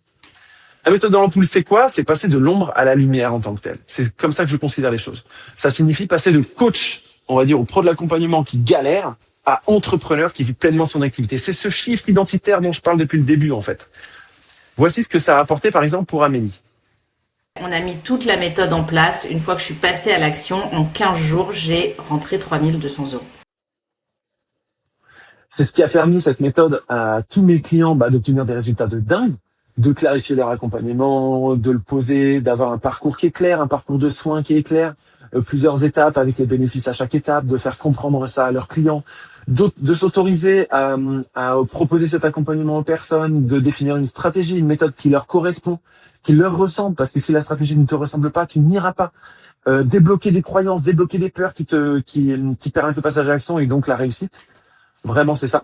La méthode de l'ampoule, c'est quoi? C'est passer de l'ombre à la lumière en tant que tel. C'est comme ça que je considère les choses. Ça signifie passer de coach, on va dire, au pro de l'accompagnement qui galère, à entrepreneur qui vit pleinement son activité. C'est ce chiffre identitaire dont je parle depuis le début, en fait. Voici ce que ça a apporté, par exemple, pour Amélie. On a mis toute la méthode en place. Une fois que je suis passée à l'action, en 15 jours, j'ai rentré 3 200 €. C'est ce qui a permis cette méthode à tous mes clients d'obtenir des résultats de dingue, de clarifier leur accompagnement, de le poser, d'avoir un parcours qui est clair, un parcours de soins qui est clair, plusieurs étapes avec les bénéfices à chaque étape, de faire comprendre ça à leurs clients, de s'autoriser à proposer cet accompagnement aux personnes, de définir une stratégie, une méthode qui leur correspond, qui leur ressemble, parce que si la stratégie ne te ressemble pas, tu n'iras pas. Débloquer des croyances, débloquer des peurs qui permettent le passage à l'action et donc la réussite. Vraiment, c'est ça.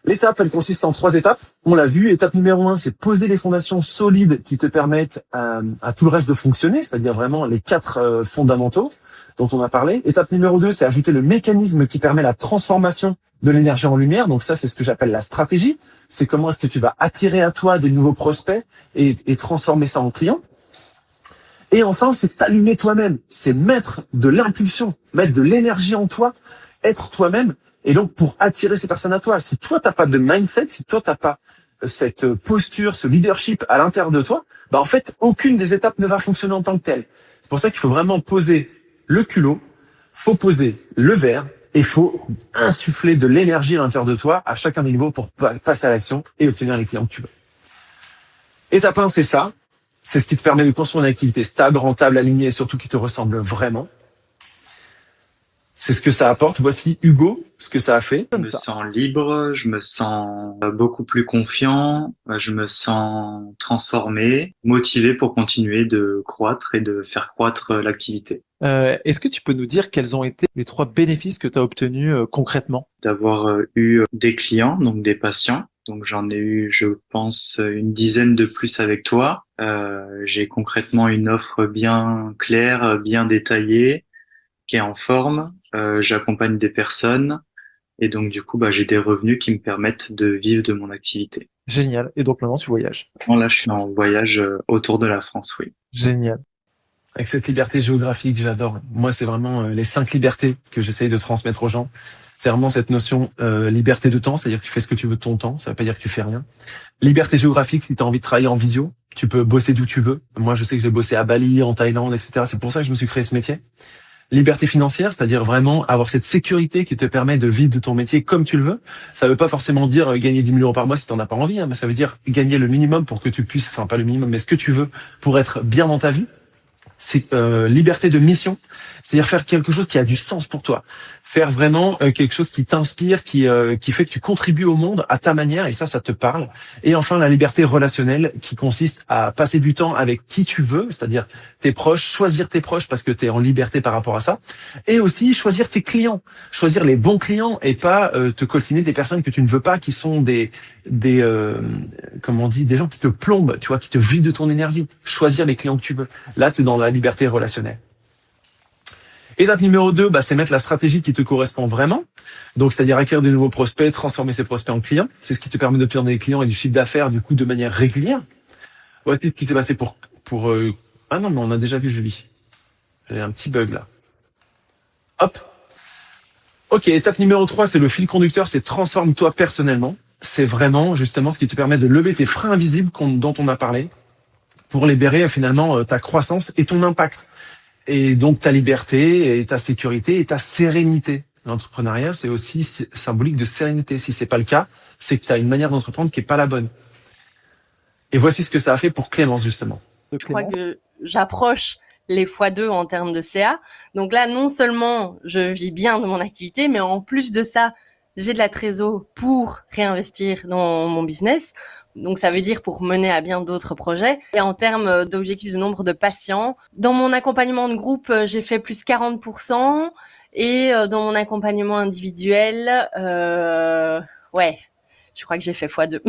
L'étape, elle consiste en 3 étapes. On l'a vu. Étape numéro 1, c'est poser les fondations solides qui te permettent à tout le reste de fonctionner, c'est-à-dire vraiment les 4 fondamentaux dont on a parlé. Étape numéro 2, c'est ajouter le mécanisme qui permet la transformation de l'énergie en lumière. Donc ça, c'est ce que j'appelle la stratégie. C'est comment est-ce que tu vas attirer à toi des nouveaux prospects et transformer ça en clients. Et enfin, c'est t'allumer toi-même. C'est mettre de l'impulsion, mettre de l'énergie en toi, être toi-même. Et donc, pour attirer ces personnes à toi, si toi, t'as pas de mindset, si toi, t'as pas cette posture, ce leadership à l'intérieur de toi, en fait, aucune des étapes ne va fonctionner en tant que telle. C'est pour ça qu'il faut vraiment poser le culot, faut poser le verre et faut insuffler de l'énergie à l'intérieur de toi à chacun des niveaux pour passer à l'action et obtenir les clients que tu veux. Étape 1, c'est ça. C'est ce qui te permet de construire une activité stable, rentable, alignée et surtout qui te ressemble vraiment. C'est ce que ça apporte. Voici, Hugo, ce que ça a fait. Je me sens libre, je me sens beaucoup plus confiant, je me sens transformé, motivé pour continuer de croître et de faire croître l'activité. Est-ce que tu peux nous dire quels ont été les 3 bénéfices que tu as obtenus concrètement? D'avoir eu des clients, donc des patients. Donc j'en ai eu, je pense, une dizaine de plus avec toi. J'ai concrètement une offre bien claire, bien détaillée, qui est en forme. J'accompagne des personnes et donc du coup j'ai des revenus qui me permettent de vivre de mon activité. Génial. Et donc maintenant tu voyages. Là je suis en voyage autour de la France, oui. Génial. Avec cette liberté géographique, j'adore. Moi, c'est vraiment les 5 libertés que j'essaye de transmettre aux gens. C'est vraiment cette notion liberté de temps, c'est-à-dire que tu fais ce que tu veux de ton temps, ça veut pas dire que tu fais rien. Liberté géographique, si tu as envie de travailler en visio, tu peux bosser d'où tu veux. Moi, je sais que j'ai bossé à Bali, en Thaïlande, etc. C'est pour ça que je me suis créé ce métier. Liberté financière, c'est-à-dire vraiment avoir cette sécurité qui te permet de vivre de ton métier comme tu le veux. Ça veut pas forcément dire gagner 10 000 € par mois si t'en as pas envie, mais ça veut dire gagner le minimum pour que tu puisses, enfin pas le minimum, mais ce que tu veux pour être bien dans ta vie. C'est liberté de mission, c'est-à-dire faire quelque chose qui a du sens pour toi, faire vraiment quelque chose qui t'inspire, qui fait que tu contribues au monde à ta manière, et ça te parle. Et enfin, la liberté relationnelle qui consiste à passer du temps avec qui tu veux, c'est-à-dire tes proches, choisir tes proches parce que tu es en liberté par rapport à ça, et aussi choisir tes clients, choisir les bons clients et pas te coltiner des personnes que tu ne veux pas, qui sont des comment on dit, des gens qui te plombent, tu vois, qui te vident de ton énergie. Choisir les clients que tu veux. Là, tu es dans la liberté relationnelle. Étape numéro 2, c'est mettre la stratégie qui te correspond vraiment. Donc, c'est-à-dire acquérir de nouveaux prospects, transformer ces prospects en clients. C'est ce qui te permet d'obtenir des clients et du chiffre d'affaires, du coup, de manière régulière. Voici ce qui t'est passé pour ah non, mais on a déjà vu Julie. J'ai un petit bug là. Hop. Ok, étape numéro 3, c'est le fil conducteur, c'est transforme-toi personnellement. C'est vraiment justement ce qui te permet de lever tes freins invisibles dont on a parlé pour libérer finalement ta croissance et ton impact. Et donc ta liberté et ta sécurité et ta sérénité. L'entrepreneuriat, c'est aussi symbolique de sérénité. Si c'est pas le cas, c'est que tu as une manière d'entreprendre qui est pas la bonne. Et voici ce que ça a fait pour Clémence, justement. Je crois que j'approche les x2 en termes de CA. Donc là, non seulement je vis bien de mon activité, mais en plus de ça, j'ai de la trésor pour réinvestir dans mon business. Donc, ça veut dire pour mener à bien d'autres projets. Et en termes d'objectifs de nombre de patients, dans mon accompagnement de groupe, j'ai fait plus 40%. Et dans mon accompagnement individuel, ouais, je crois que j'ai fait x2.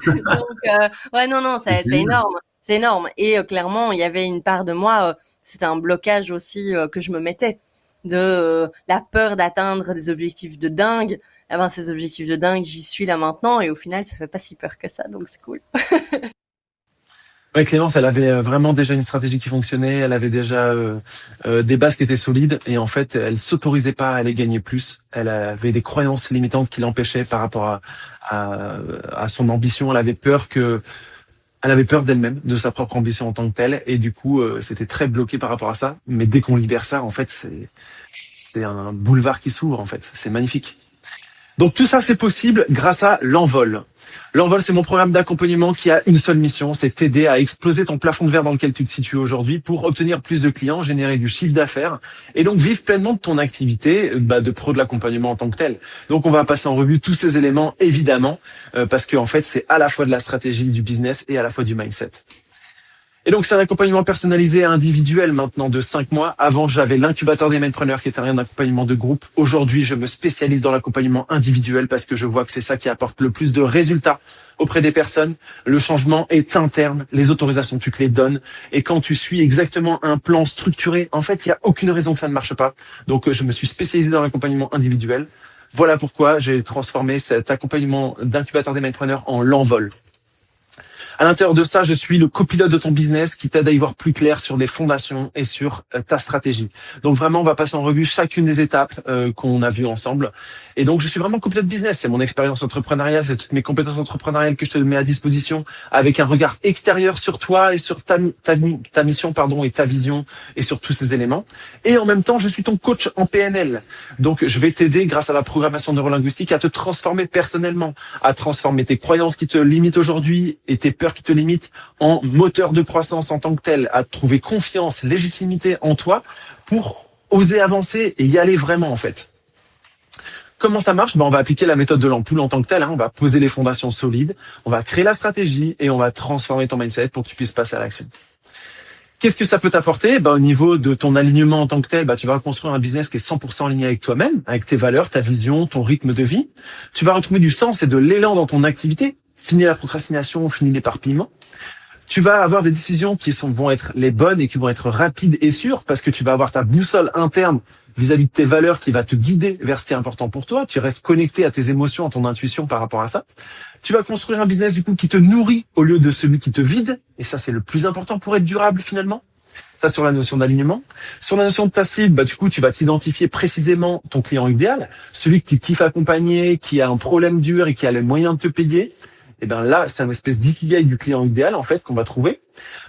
Donc, ouais, non, c'est énorme. C'est énorme. Et clairement, il y avait une part de moi, c'était un blocage aussi que je me mettais de la peur d'atteindre des objectifs de dingue. Eh ben, ces objectifs de dingue, j'y suis là maintenant et au final, ça fait pas si peur que ça, donc c'est cool. Ouais, Clémence, elle avait vraiment déjà une stratégie qui fonctionnait, elle avait déjà des bases qui étaient solides et en fait, elle s'autorisait pas à aller gagner plus. Elle avait des croyances limitantes qui l'empêchaient par rapport à son ambition. Elle avait peur d'elle-même, de sa propre ambition en tant que telle et du coup, c'était très bloqué par rapport à ça. Mais dès qu'on libère ça, en fait, c'est un boulevard qui s'ouvre en fait. C'est magnifique. Donc tout ça, c'est possible grâce à l'Envol. L'Envol, c'est mon programme d'accompagnement qui a une seule mission, c'est t'aider à exploser ton plafond de verre dans lequel tu te situes aujourd'hui pour obtenir plus de clients, générer du chiffre d'affaires et donc vivre pleinement de ton activité de pro de l'accompagnement en tant que tel. Donc on va passer en revue tous ces éléments, évidemment, parce que en fait, c'est à la fois de la stratégie du business et à la fois du mindset. Et donc, c'est un accompagnement personnalisé et individuel maintenant de 5 mois. Avant, j'avais l'incubateur des mindpreneurs qui était un accompagnement de groupe. Aujourd'hui, je me spécialise dans l'accompagnement individuel parce que je vois que c'est ça qui apporte le plus de résultats auprès des personnes. Le changement est interne. Les autorisations, tu te les donnes. Et quand tu suis exactement un plan structuré, en fait, il n'y a aucune raison que ça ne marche pas. Donc, je me suis spécialisé dans l'accompagnement individuel. Voilà pourquoi j'ai transformé cet accompagnement d'incubateur des mindpreneurs en l'Envol. À l'intérieur de ça, je suis le copilote de ton business qui t'aide à y voir plus clair sur les fondations et sur ta stratégie. Donc vraiment, on va passer en revue chacune des étapes qu'on a vues ensemble. Et donc, je suis vraiment copilote business. C'est mon expérience entrepreneuriale, c'est toutes mes compétences entrepreneuriales que je te mets à disposition avec un regard extérieur sur toi et sur ta mission, et ta vision et sur tous ces éléments. Et en même temps, je suis ton coach en PNL. Donc, je vais t'aider grâce à la programmation neurolinguistique à te transformer personnellement, à transformer tes croyances qui te limitent aujourd'hui et tes peurs qui te limitent en moteur de croissance en tant que tel, à trouver confiance, légitimité en toi pour oser avancer et y aller vraiment en fait. Comment ça marche? On va appliquer la méthode de l'ampoule en tant que telle. On va poser les fondations solides, on va créer la stratégie et on va transformer ton mindset pour que tu puisses passer à l'action. Qu'est-ce que ça peut t'apporter? Au niveau de ton alignement en tant que tel, tu vas construire un business qui est 100% aligné avec toi-même, avec tes valeurs, ta vision, ton rythme de vie. Tu vas retrouver du sens et de l'élan dans ton activité. Fini la procrastination, fini l'éparpillement. Tu vas avoir des décisions qui vont être les bonnes et qui vont être rapides et sûres parce que tu vas avoir ta boussole interne vis-à-vis de tes valeurs qui va te guider vers ce qui est important pour toi. Tu restes connecté à tes émotions, à ton intuition par rapport à ça. Tu vas construire un business du coup qui te nourrit au lieu de celui qui te vide. Et ça, c'est le plus important pour être durable finalement. Ça, sur la notion d'alignement. Sur la notion de ta cible, du coup, tu vas t'identifier précisément ton client idéal, celui que tu kiffes accompagner, qui a un problème dur et qui a les moyens de te payer. Et là, c'est une espèce d'ikigai du client idéal, en fait, qu'on va trouver.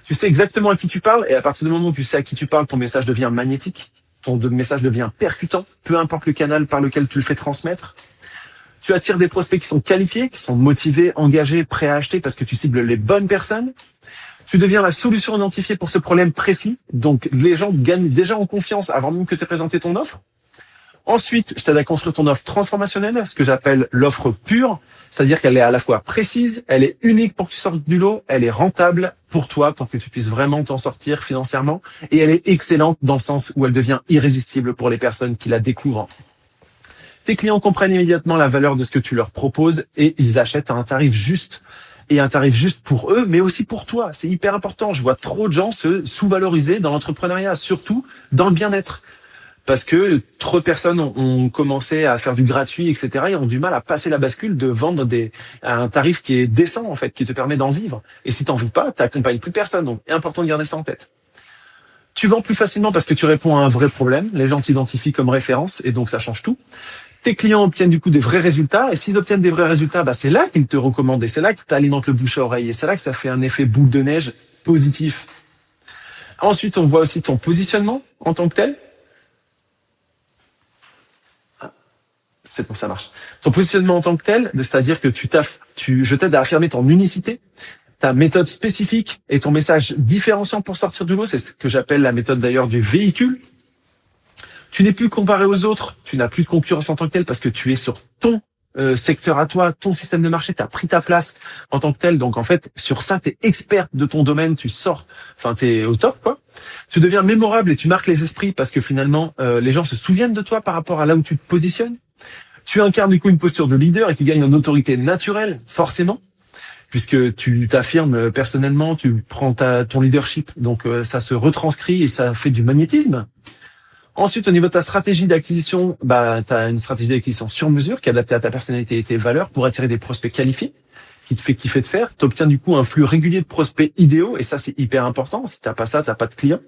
Tu sais exactement à qui tu parles, et à partir du moment où tu sais à qui tu parles, ton message devient magnétique, ton message devient percutant, peu importe le canal par lequel tu le fais transmettre. Tu attires des prospects qui sont qualifiés, qui sont motivés, engagés, prêts à acheter parce que tu cibles les bonnes personnes. Tu deviens la solution identifiée pour ce problème précis. Donc, les gens gagnent déjà en confiance avant même que tu aies présenté ton offre. Ensuite, je t'aide à construire ton offre transformationnelle, ce que j'appelle l'offre pure, c'est-à-dire qu'elle est à la fois précise, elle est unique pour que tu sortes du lot, elle est rentable pour toi, pour que tu puisses vraiment t'en sortir financièrement, et elle est excellente dans le sens où elle devient irrésistible pour les personnes qui la découvrent. Tes clients comprennent immédiatement la valeur de ce que tu leur proposes et ils achètent à un tarif juste. Et un tarif juste pour eux, mais aussi pour toi. C'est hyper important. Je vois trop de gens se sous-valoriser dans l'entrepreneuriat, surtout dans le bien-être. Parce que trop de personnes ont commencé à faire du gratuit, etc. et ont du mal à passer la bascule de vendre à un tarif qui est décent, en fait, qui te permet d'en vivre. Et si t'en vis pas, t'accompagnes plus personne. Donc, c'est important de garder ça en tête. Tu vends plus facilement parce que tu réponds à un vrai problème. Les gens t'identifient comme référence et donc ça change tout. Tes clients obtiennent du coup des vrais résultats et s'ils obtiennent des vrais résultats, c'est là qu'ils te recommandent et c'est là que tu alimentes le bouche à oreille et c'est là que ça fait un effet boule de neige positif. Ensuite, on voit aussi ton positionnement en tant que tel. C'est bon, ça marche. Ton positionnement en tant que tel, c'est-à-dire que je t'aide à affirmer ton unicité, ta méthode spécifique et ton message différenciant pour sortir du lot. C'est ce que j'appelle la méthode d'ailleurs du véhicule. Tu n'es plus comparé aux autres, tu n'as plus de concurrence en tant que tel parce que tu es sur ton secteur à toi, ton système de marché, tu as pris ta place en tant que tel. Donc en fait, sur ça, tu es expert de ton domaine, tu sors, enfin tu es au top quoi. Tu deviens mémorable et tu marques les esprits parce que finalement, les gens se souviennent de toi par rapport à là où tu te positionnes. Tu incarnes du coup une posture de leader et tu gagnes en autorité naturelle, forcément, puisque tu t'affirmes personnellement, tu prends ton leadership, donc ça se retranscrit et ça fait du magnétisme. Ensuite, au niveau de ta stratégie d'acquisition, tu as une stratégie d'acquisition sur mesure qui est adaptée à ta personnalité et tes valeurs pour attirer des prospects qualifiés, qui te fait kiffer de faire. Tu obtiens du coup un flux régulier de prospects idéaux et ça, c'est hyper important. Si t'as pas ça, t'as pas de clients.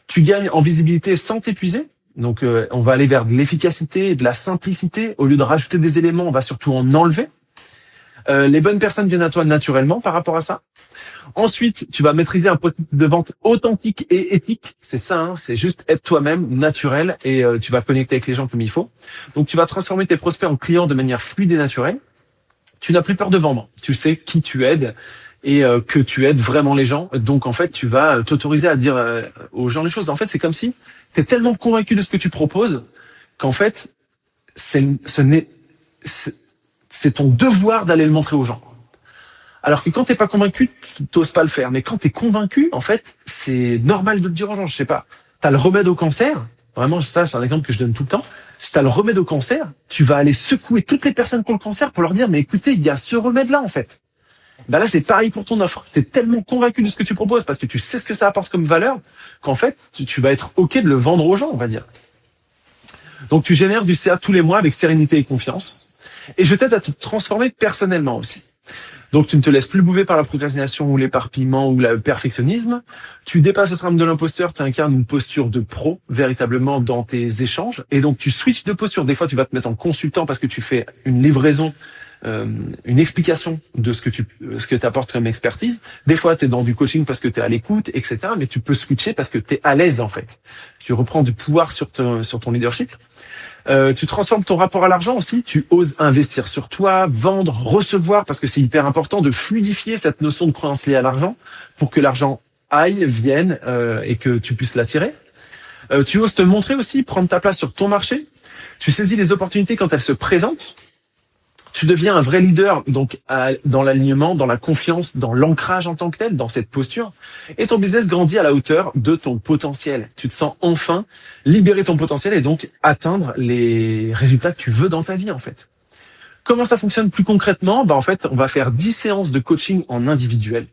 Tu gagnes en visibilité sans t'épuiser. Donc, on va aller vers de l'efficacité et de la simplicité. Au lieu de rajouter des éléments, on va surtout en enlever. Les bonnes personnes viennent à toi naturellement par rapport à ça. Ensuite, tu vas maîtriser un processus de vente authentique et éthique. C'est ça, hein, c'est juste être toi-même, naturel, et tu vas connecter avec les gens comme il faut. Donc, tu vas transformer tes prospects en clients de manière fluide et naturelle. Tu n'as plus peur de vendre. Tu sais qui tu aides et que tu aides vraiment les gens. Donc, en fait, tu vas t'autoriser à dire aux gens les choses. En fait, c'est comme si tu es tellement convaincu de ce que tu proposes qu'en fait, c'est ton devoir d'aller le montrer aux gens. Alors que quand t'es pas convaincu, t'oses pas le faire. Mais quand t'es convaincu, en fait, c'est normal de te dire aux gens, je sais pas, t'as le remède au cancer. Vraiment, ça, c'est un exemple que je donne tout le temps. Si t'as le remède au cancer, tu vas aller secouer toutes les personnes qui ont le cancer pour leur dire, mais écoutez, il y a ce remède-là, en fait. Ben là, c'est pareil pour ton offre. T'es tellement convaincu de ce que tu proposes parce que tu sais ce que ça apporte comme valeur qu'en fait, tu vas être OK de le vendre aux gens, on va dire. Donc, tu génères du CA tous les mois avec sérénité et confiance. Et je t'aide à te transformer personnellement aussi. Donc, tu ne te laisses plus bouffer par la procrastination ou l'éparpillement ou le perfectionnisme. Tu dépasses le trame de l'imposteur, tu incarnes une posture de pro, véritablement, dans tes échanges. Et donc, tu switches de posture. Des fois, tu vas te mettre en consultant parce que tu fais une livraison, une explication de ce que tu apportes comme expertise. Des fois, tu es dans du coaching parce que tu es à l'écoute, etc. Mais tu peux switcher parce que tu es à l'aise, en fait. Tu reprends du pouvoir sur ton leadership. Tu transformes ton rapport à l'argent aussi, tu oses investir sur toi, vendre, recevoir, parce que c'est hyper important de fluidifier cette notion de croyance liée à l'argent pour que l'argent aille, vienne et que tu puisses l'attirer. Tu oses te montrer aussi, prendre ta place sur ton marché. Tu saisis les opportunités quand elles se présentent. Tu deviens un vrai leader, donc dans l'alignement, dans la confiance, dans l'ancrage en tant que tel, dans cette posture. Et ton business grandit à la hauteur de ton potentiel. Tu te sens enfin libérer ton potentiel et donc atteindre les résultats que tu veux dans ta vie, en fait. Comment ça fonctionne plus concrètement? En fait, on va faire 10 séances de coaching en individuel.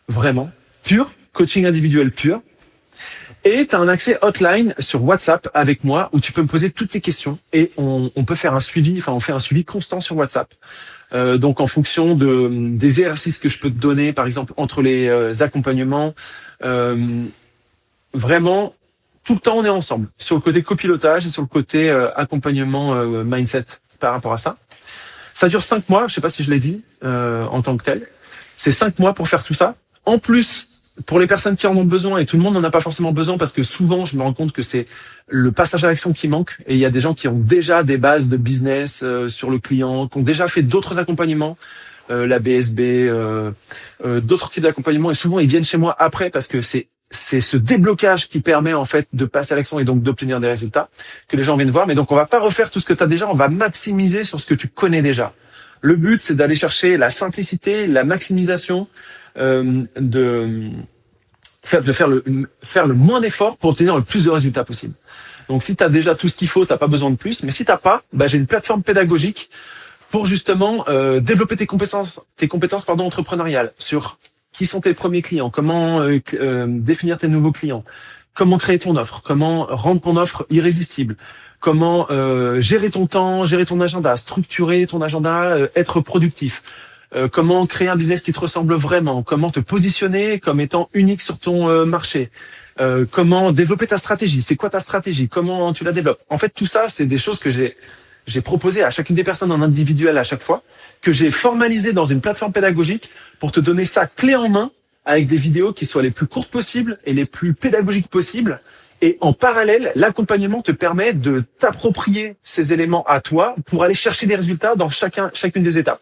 Vraiment. Pur. Coaching individuel pur. Et tu as un accès hotline sur WhatsApp avec moi où tu peux me poser toutes tes questions et on peut faire un suivi, on fait un suivi constant sur WhatsApp. Donc en fonction des exercices que je peux te donner, par exemple entre les accompagnements, vraiment tout le temps on est ensemble sur le côté copilotage et sur le côté accompagnement mindset par rapport à ça. Ça dure 5 mois, je sais pas si je l'ai dit en tant que tel. C'est 5 mois pour faire tout ça. En plus, pour les personnes qui en ont besoin, et tout le monde n'en a pas forcément besoin parce que souvent, je me rends compte que c'est le passage à l'action qui manque. Et il y a des gens qui ont déjà des bases de business sur le client, qui ont déjà fait d'autres accompagnements, la BSB, d'autres types d'accompagnements. Et souvent, ils viennent chez moi après parce que c'est ce déblocage qui permet en fait de passer à l'action et donc d'obtenir des résultats que les gens viennent voir. Mais donc, on va pas refaire tout ce que tu as déjà, on va maximiser sur ce que tu connais déjà. Le but, c'est d'aller chercher la simplicité, la maximisation, de faire le moins d'efforts pour obtenir le plus de résultats possible. Donc si tu as déjà tout ce qu'il faut, tu n'as pas besoin de plus. Mais si tu n'as pas, j'ai une plateforme pédagogique pour justement développer tes compétences entrepreneuriales sur qui sont tes premiers clients, comment définir tes nouveaux clients, comment créer ton offre, comment rendre ton offre irrésistible, comment gérer ton temps, gérer ton agenda, structurer ton agenda, être productif. Comment créer un business qui te ressemble vraiment, comment te positionner comme étant unique sur ton marché, comment développer ta stratégie, c'est quoi ta stratégie, comment tu la développes. En fait, tout ça, c'est des choses que j'ai proposé à chacune des personnes en individuel à chaque fois, que j'ai formalisé dans une plateforme pédagogique pour te donner ça clé en main avec des vidéos qui soient les plus courtes possibles et les plus pédagogiques possibles. Et en parallèle, l'accompagnement te permet de t'approprier ces éléments à toi pour aller chercher des résultats dans chacune des étapes.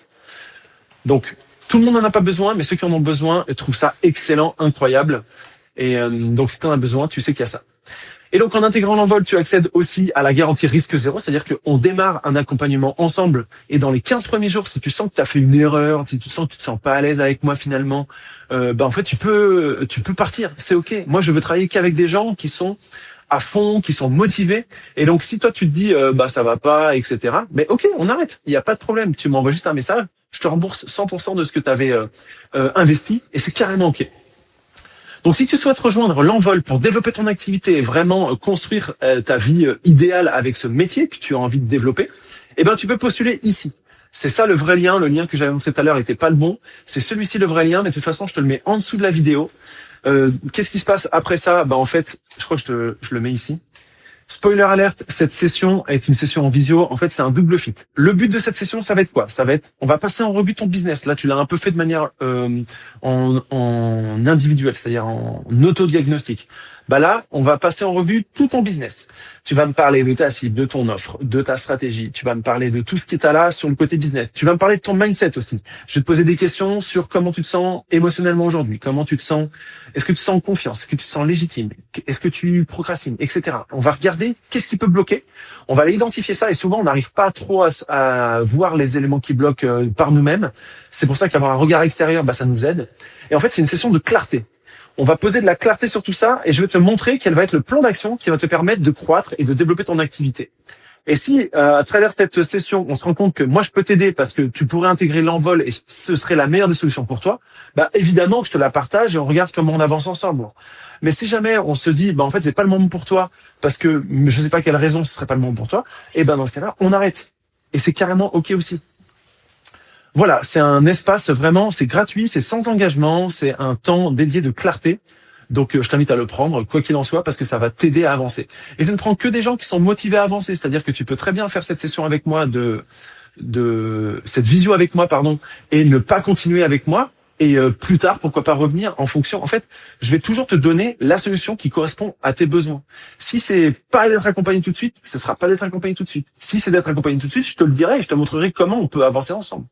Donc, tout le monde n'en a pas besoin, mais ceux qui en ont besoin trouvent ça excellent, incroyable. Et donc, si tu en as besoin, tu sais qu'il y a ça. Et donc, en intégrant l'envol, tu accèdes aussi à la garantie risque zéro, c'est-à-dire qu'on démarre un accompagnement ensemble et dans les 15 premiers jours, si tu sens que tu as fait une erreur, si tu sens que tu te sens pas à l'aise avec moi finalement, en fait, tu peux partir. C'est OK. Moi, je veux travailler qu'avec des gens qui sont à fond, qui sont motivés. Et donc, si toi, tu te dis, ça va pas, etc., mais OK, on arrête. Il n'y a pas de problème. Tu m'envoies juste un message. Je te rembourse 100% de ce que tu avais investi et c'est carrément OK. Donc, si tu souhaites rejoindre l'envol pour développer ton activité et vraiment construire ta vie idéale avec ce métier que tu as envie de développer, tu peux postuler ici. C'est ça le vrai lien. Le lien que j'avais montré tout à l'heure était pas le bon. C'est celui-ci le vrai lien, mais de toute façon, je te le mets en dessous de la vidéo. Qu'est-ce qui se passe après ça? En fait, je crois que je le mets ici. Spoiler alert, cette session est une session en visio. En fait, c'est un double fit. Le but de cette session, ça va être quoi? Ça va être, on va passer en revue ton business. Là, tu l'as un peu fait de manière en individuel, c'est-à-dire en autodiagnostic. Là, on va passer en revue tout ton business. Tu vas me parler de ta cible, de ton offre, de ta stratégie. Tu vas me parler de tout ce qui est là sur le côté business. Tu vas me parler de ton mindset aussi. Je vais te poser des questions sur comment tu te sens émotionnellement aujourd'hui. Comment tu te sens? Est-ce que tu te sens en confiance? Est-ce que tu te sens légitime? Est-ce que tu procrastines? Etc. On va regarder qu'est-ce qui peut bloquer. On va identifier ça et souvent, on n'arrive pas trop à voir les éléments qui bloquent par nous-mêmes. C'est pour ça qu'avoir un regard extérieur, ça nous aide. Et en fait, c'est une session de clarté. On va poser de la clarté sur tout ça et je vais te montrer quel va être le plan d'action qui va te permettre de croître et de développer ton activité. Et si, à travers cette session, on se rend compte que moi, je peux t'aider parce que tu pourrais intégrer l'envol et ce serait la meilleure des solutions pour toi, évidemment que je te la partage et on regarde comment on avance ensemble. Mais si jamais on se dit, en fait, c'est pas le moment pour toi parce que je sais pas quelle raison ce serait pas le moment pour toi, dans ce cas-là, on arrête. Et c'est carrément OK aussi. Voilà, c'est un espace vraiment, c'est gratuit, c'est sans engagement, c'est un temps dédié de clarté. Donc, je t'invite à le prendre, quoi qu'il en soit, parce que ça va t'aider à avancer. Et je ne prends que des gens qui sont motivés à avancer. C'est-à-dire que tu peux très bien faire cette session avec moi, cette visio avec moi, et ne pas continuer avec moi. Et plus tard, pourquoi pas revenir en fonction. En fait, je vais toujours te donner la solution qui correspond à tes besoins. Si c'est pas d'être accompagné tout de suite, ce sera pas d'être accompagné tout de suite. Si c'est d'être accompagné tout de suite, je te le dirai et je te montrerai comment on peut avancer ensemble.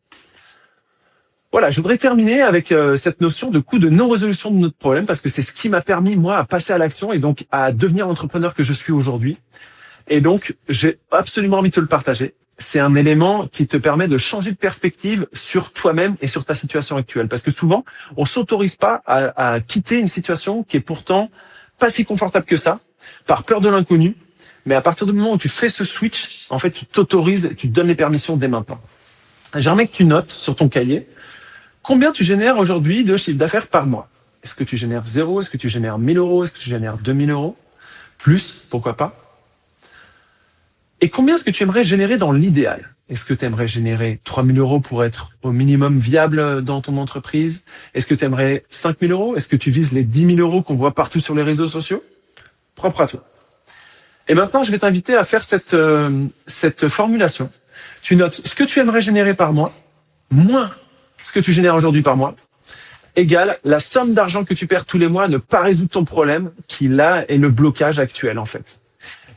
Voilà, je voudrais terminer avec cette notion de coût de non-résolution de notre problème parce que c'est ce qui m'a permis, moi, à passer à l'action et donc à devenir l'entrepreneur que je suis aujourd'hui. Et donc, j'ai absolument envie de te le partager. C'est un élément qui te permet de changer de perspective sur toi-même et sur ta situation actuelle. Parce que souvent, on s'autorise pas à quitter une situation qui est pourtant pas si confortable que ça, par peur de l'inconnu. Mais à partir du moment où tu fais ce switch, en fait, tu t'autorises, tu te donnes les permissions dès maintenant. J'aimerais que tu notes sur ton cahier combien tu génères aujourd'hui de chiffre d'affaires par mois. Est-ce que tu génères 0? Est-ce que tu génères 1000 euros? Est-ce que tu génères 2000 euros? Plus, pourquoi pas? Et combien est-ce que tu aimerais générer dans l'idéal? Est-ce que tu aimerais générer 3000 euros pour être au minimum viable dans ton entreprise? Est-ce que tu aimerais 5000 euros? Est-ce que tu vises les 10 000 euros qu'on voit partout sur les réseaux sociaux? Propre à toi. Et maintenant, je vais t'inviter à faire cette formulation. Tu notes ce que tu aimerais générer par mois, moins ce que tu génères aujourd'hui par mois, égale la somme d'argent que tu perds tous les mois à ne pas résoudre ton problème, qui là est le blocage actuel en fait.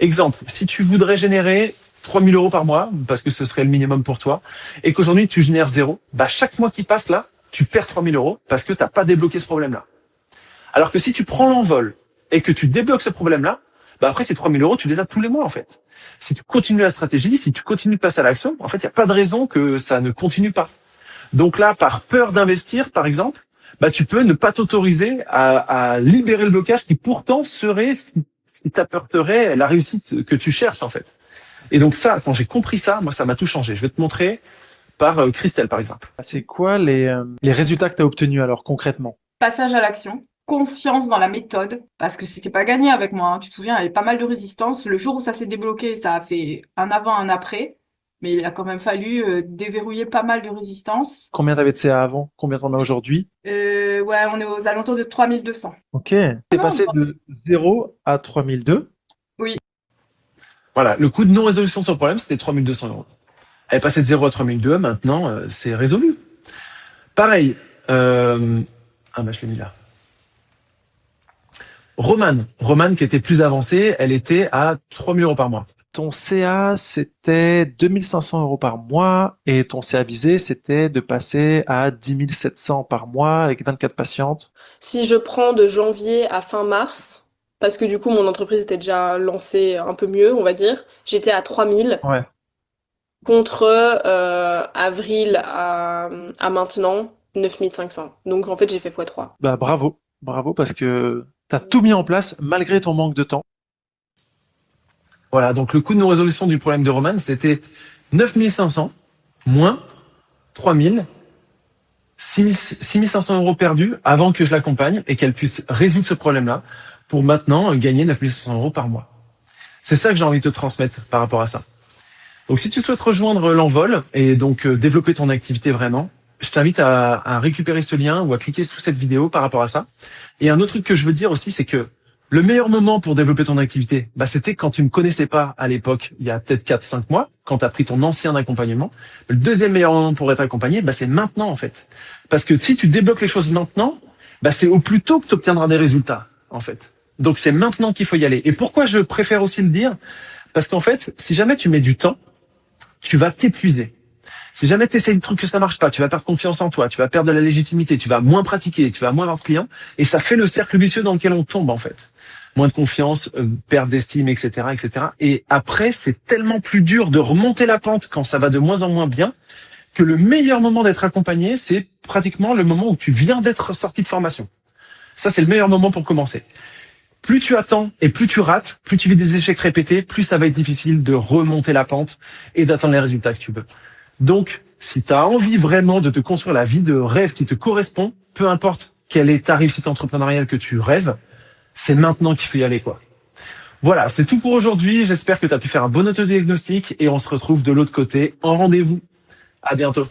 Exemple, si tu voudrais générer 3000 euros par mois, parce que ce serait le minimum pour toi, et qu'aujourd'hui tu génères 0, chaque mois qui passe là, tu perds 3000 euros parce que tu n'as pas débloqué ce problème-là. Alors que si tu prends l'envol et que tu débloques ce problème-là, après ces 3000 euros, tu les as tous les mois en fait. Si tu continues la stratégie, si tu continues de passer à l'action, en fait, il n'y a pas de raison que ça ne continue pas. Donc là, par peur d'investir, par exemple, tu peux ne pas t'autoriser à libérer le blocage qui pourtant serait ce qui t'apporterait la réussite que tu cherches en fait. Et donc ça, quand j'ai compris ça, moi ça m'a tout changé. Je vais te montrer par Christelle par exemple. C'est quoi les résultats que tu as obtenus alors concrètement? Passage à l'action, confiance dans la méthode, parce que c'était pas gagné avec moi, hein. Tu te souviens, il y avait pas mal de résistance. Le jour où ça s'est débloqué, ça a fait un avant, un après. Mais il a quand même fallu déverrouiller pas mal de résistance. Combien t'avais de CA avant? Combien t'en as aujourd'hui? Ouais, on est aux alentours de 3200. Ok. T'es passé de 0 à 3002. Oui. Voilà, le coût de non-résolution de son problème, c'était 3200 euros. Elle est passée de 0 à 3002, maintenant, c'est résolu. Pareil. Je l'ai mis là. Romane qui était plus avancée, elle était à 3000 euros par mois. Ton CA, c'était 2500 euros par mois et ton CA visé, c'était de passer à 10 700 par mois avec 24 patientes. Si je prends de janvier à fin mars, parce que du coup, mon entreprise était déjà lancée un peu mieux, on va dire. J'étais à 3000 Ouais. contre avril à maintenant 9500. Donc en fait, j'ai fait x3. Bah, bravo. Bravo parce que tu as tout mis en place malgré ton manque de temps. Voilà, donc le coût de non-résolution du problème de Roman, c'était 9500 moins 3000, 6500 euros perdus avant que je l'accompagne et qu'elle puisse résoudre ce problème-là pour maintenant gagner 9500 euros par mois. C'est ça que j'ai envie de te transmettre par rapport à ça. Donc si tu souhaites rejoindre l'envol et donc développer ton activité vraiment, je t'invite à récupérer ce lien ou à cliquer sous cette vidéo par rapport à ça. Et un autre truc que je veux dire aussi, c'est que le meilleur moment pour développer ton activité, c'était quand tu me connaissais pas à l'époque, il y a peut-être 4-5 mois, quand tu as pris ton ancien accompagnement. Le deuxième meilleur moment pour être accompagné, c'est maintenant en fait. Parce que si tu débloques les choses maintenant, c'est au plus tôt que tu obtiendras des résultats en fait. Donc c'est maintenant qu'il faut y aller. Et pourquoi je préfère aussi le dire? Parce qu'en fait, si jamais tu mets du temps, tu vas t'épuiser. Si jamais tu essaies des trucs que ça marche pas, tu vas perdre confiance en toi, tu vas perdre de la légitimité, tu vas moins pratiquer, tu vas moins avoir de clients, et ça fait le cercle vicieux dans lequel on tombe en fait. Moins de confiance, perte d'estime, etc., etc. Et après, c'est tellement plus dur de remonter la pente quand ça va de moins en moins bien, que le meilleur moment d'être accompagné, c'est pratiquement le moment où tu viens d'être sorti de formation. Ça, c'est le meilleur moment pour commencer. Plus tu attends et plus tu rates, plus tu vis des échecs répétés, plus ça va être difficile de remonter la pente et d'atteindre les résultats que tu veux. Donc, si tu as envie vraiment de te construire la vie de rêve qui te correspond, peu importe quelle est ta réussite entrepreneuriale que tu rêves, c'est maintenant qu'il faut y aller, quoi. Voilà, c'est tout pour aujourd'hui. J'espère que tu as pu faire un bon autodiagnostic et on se retrouve de l'autre côté en rendez-vous. À bientôt.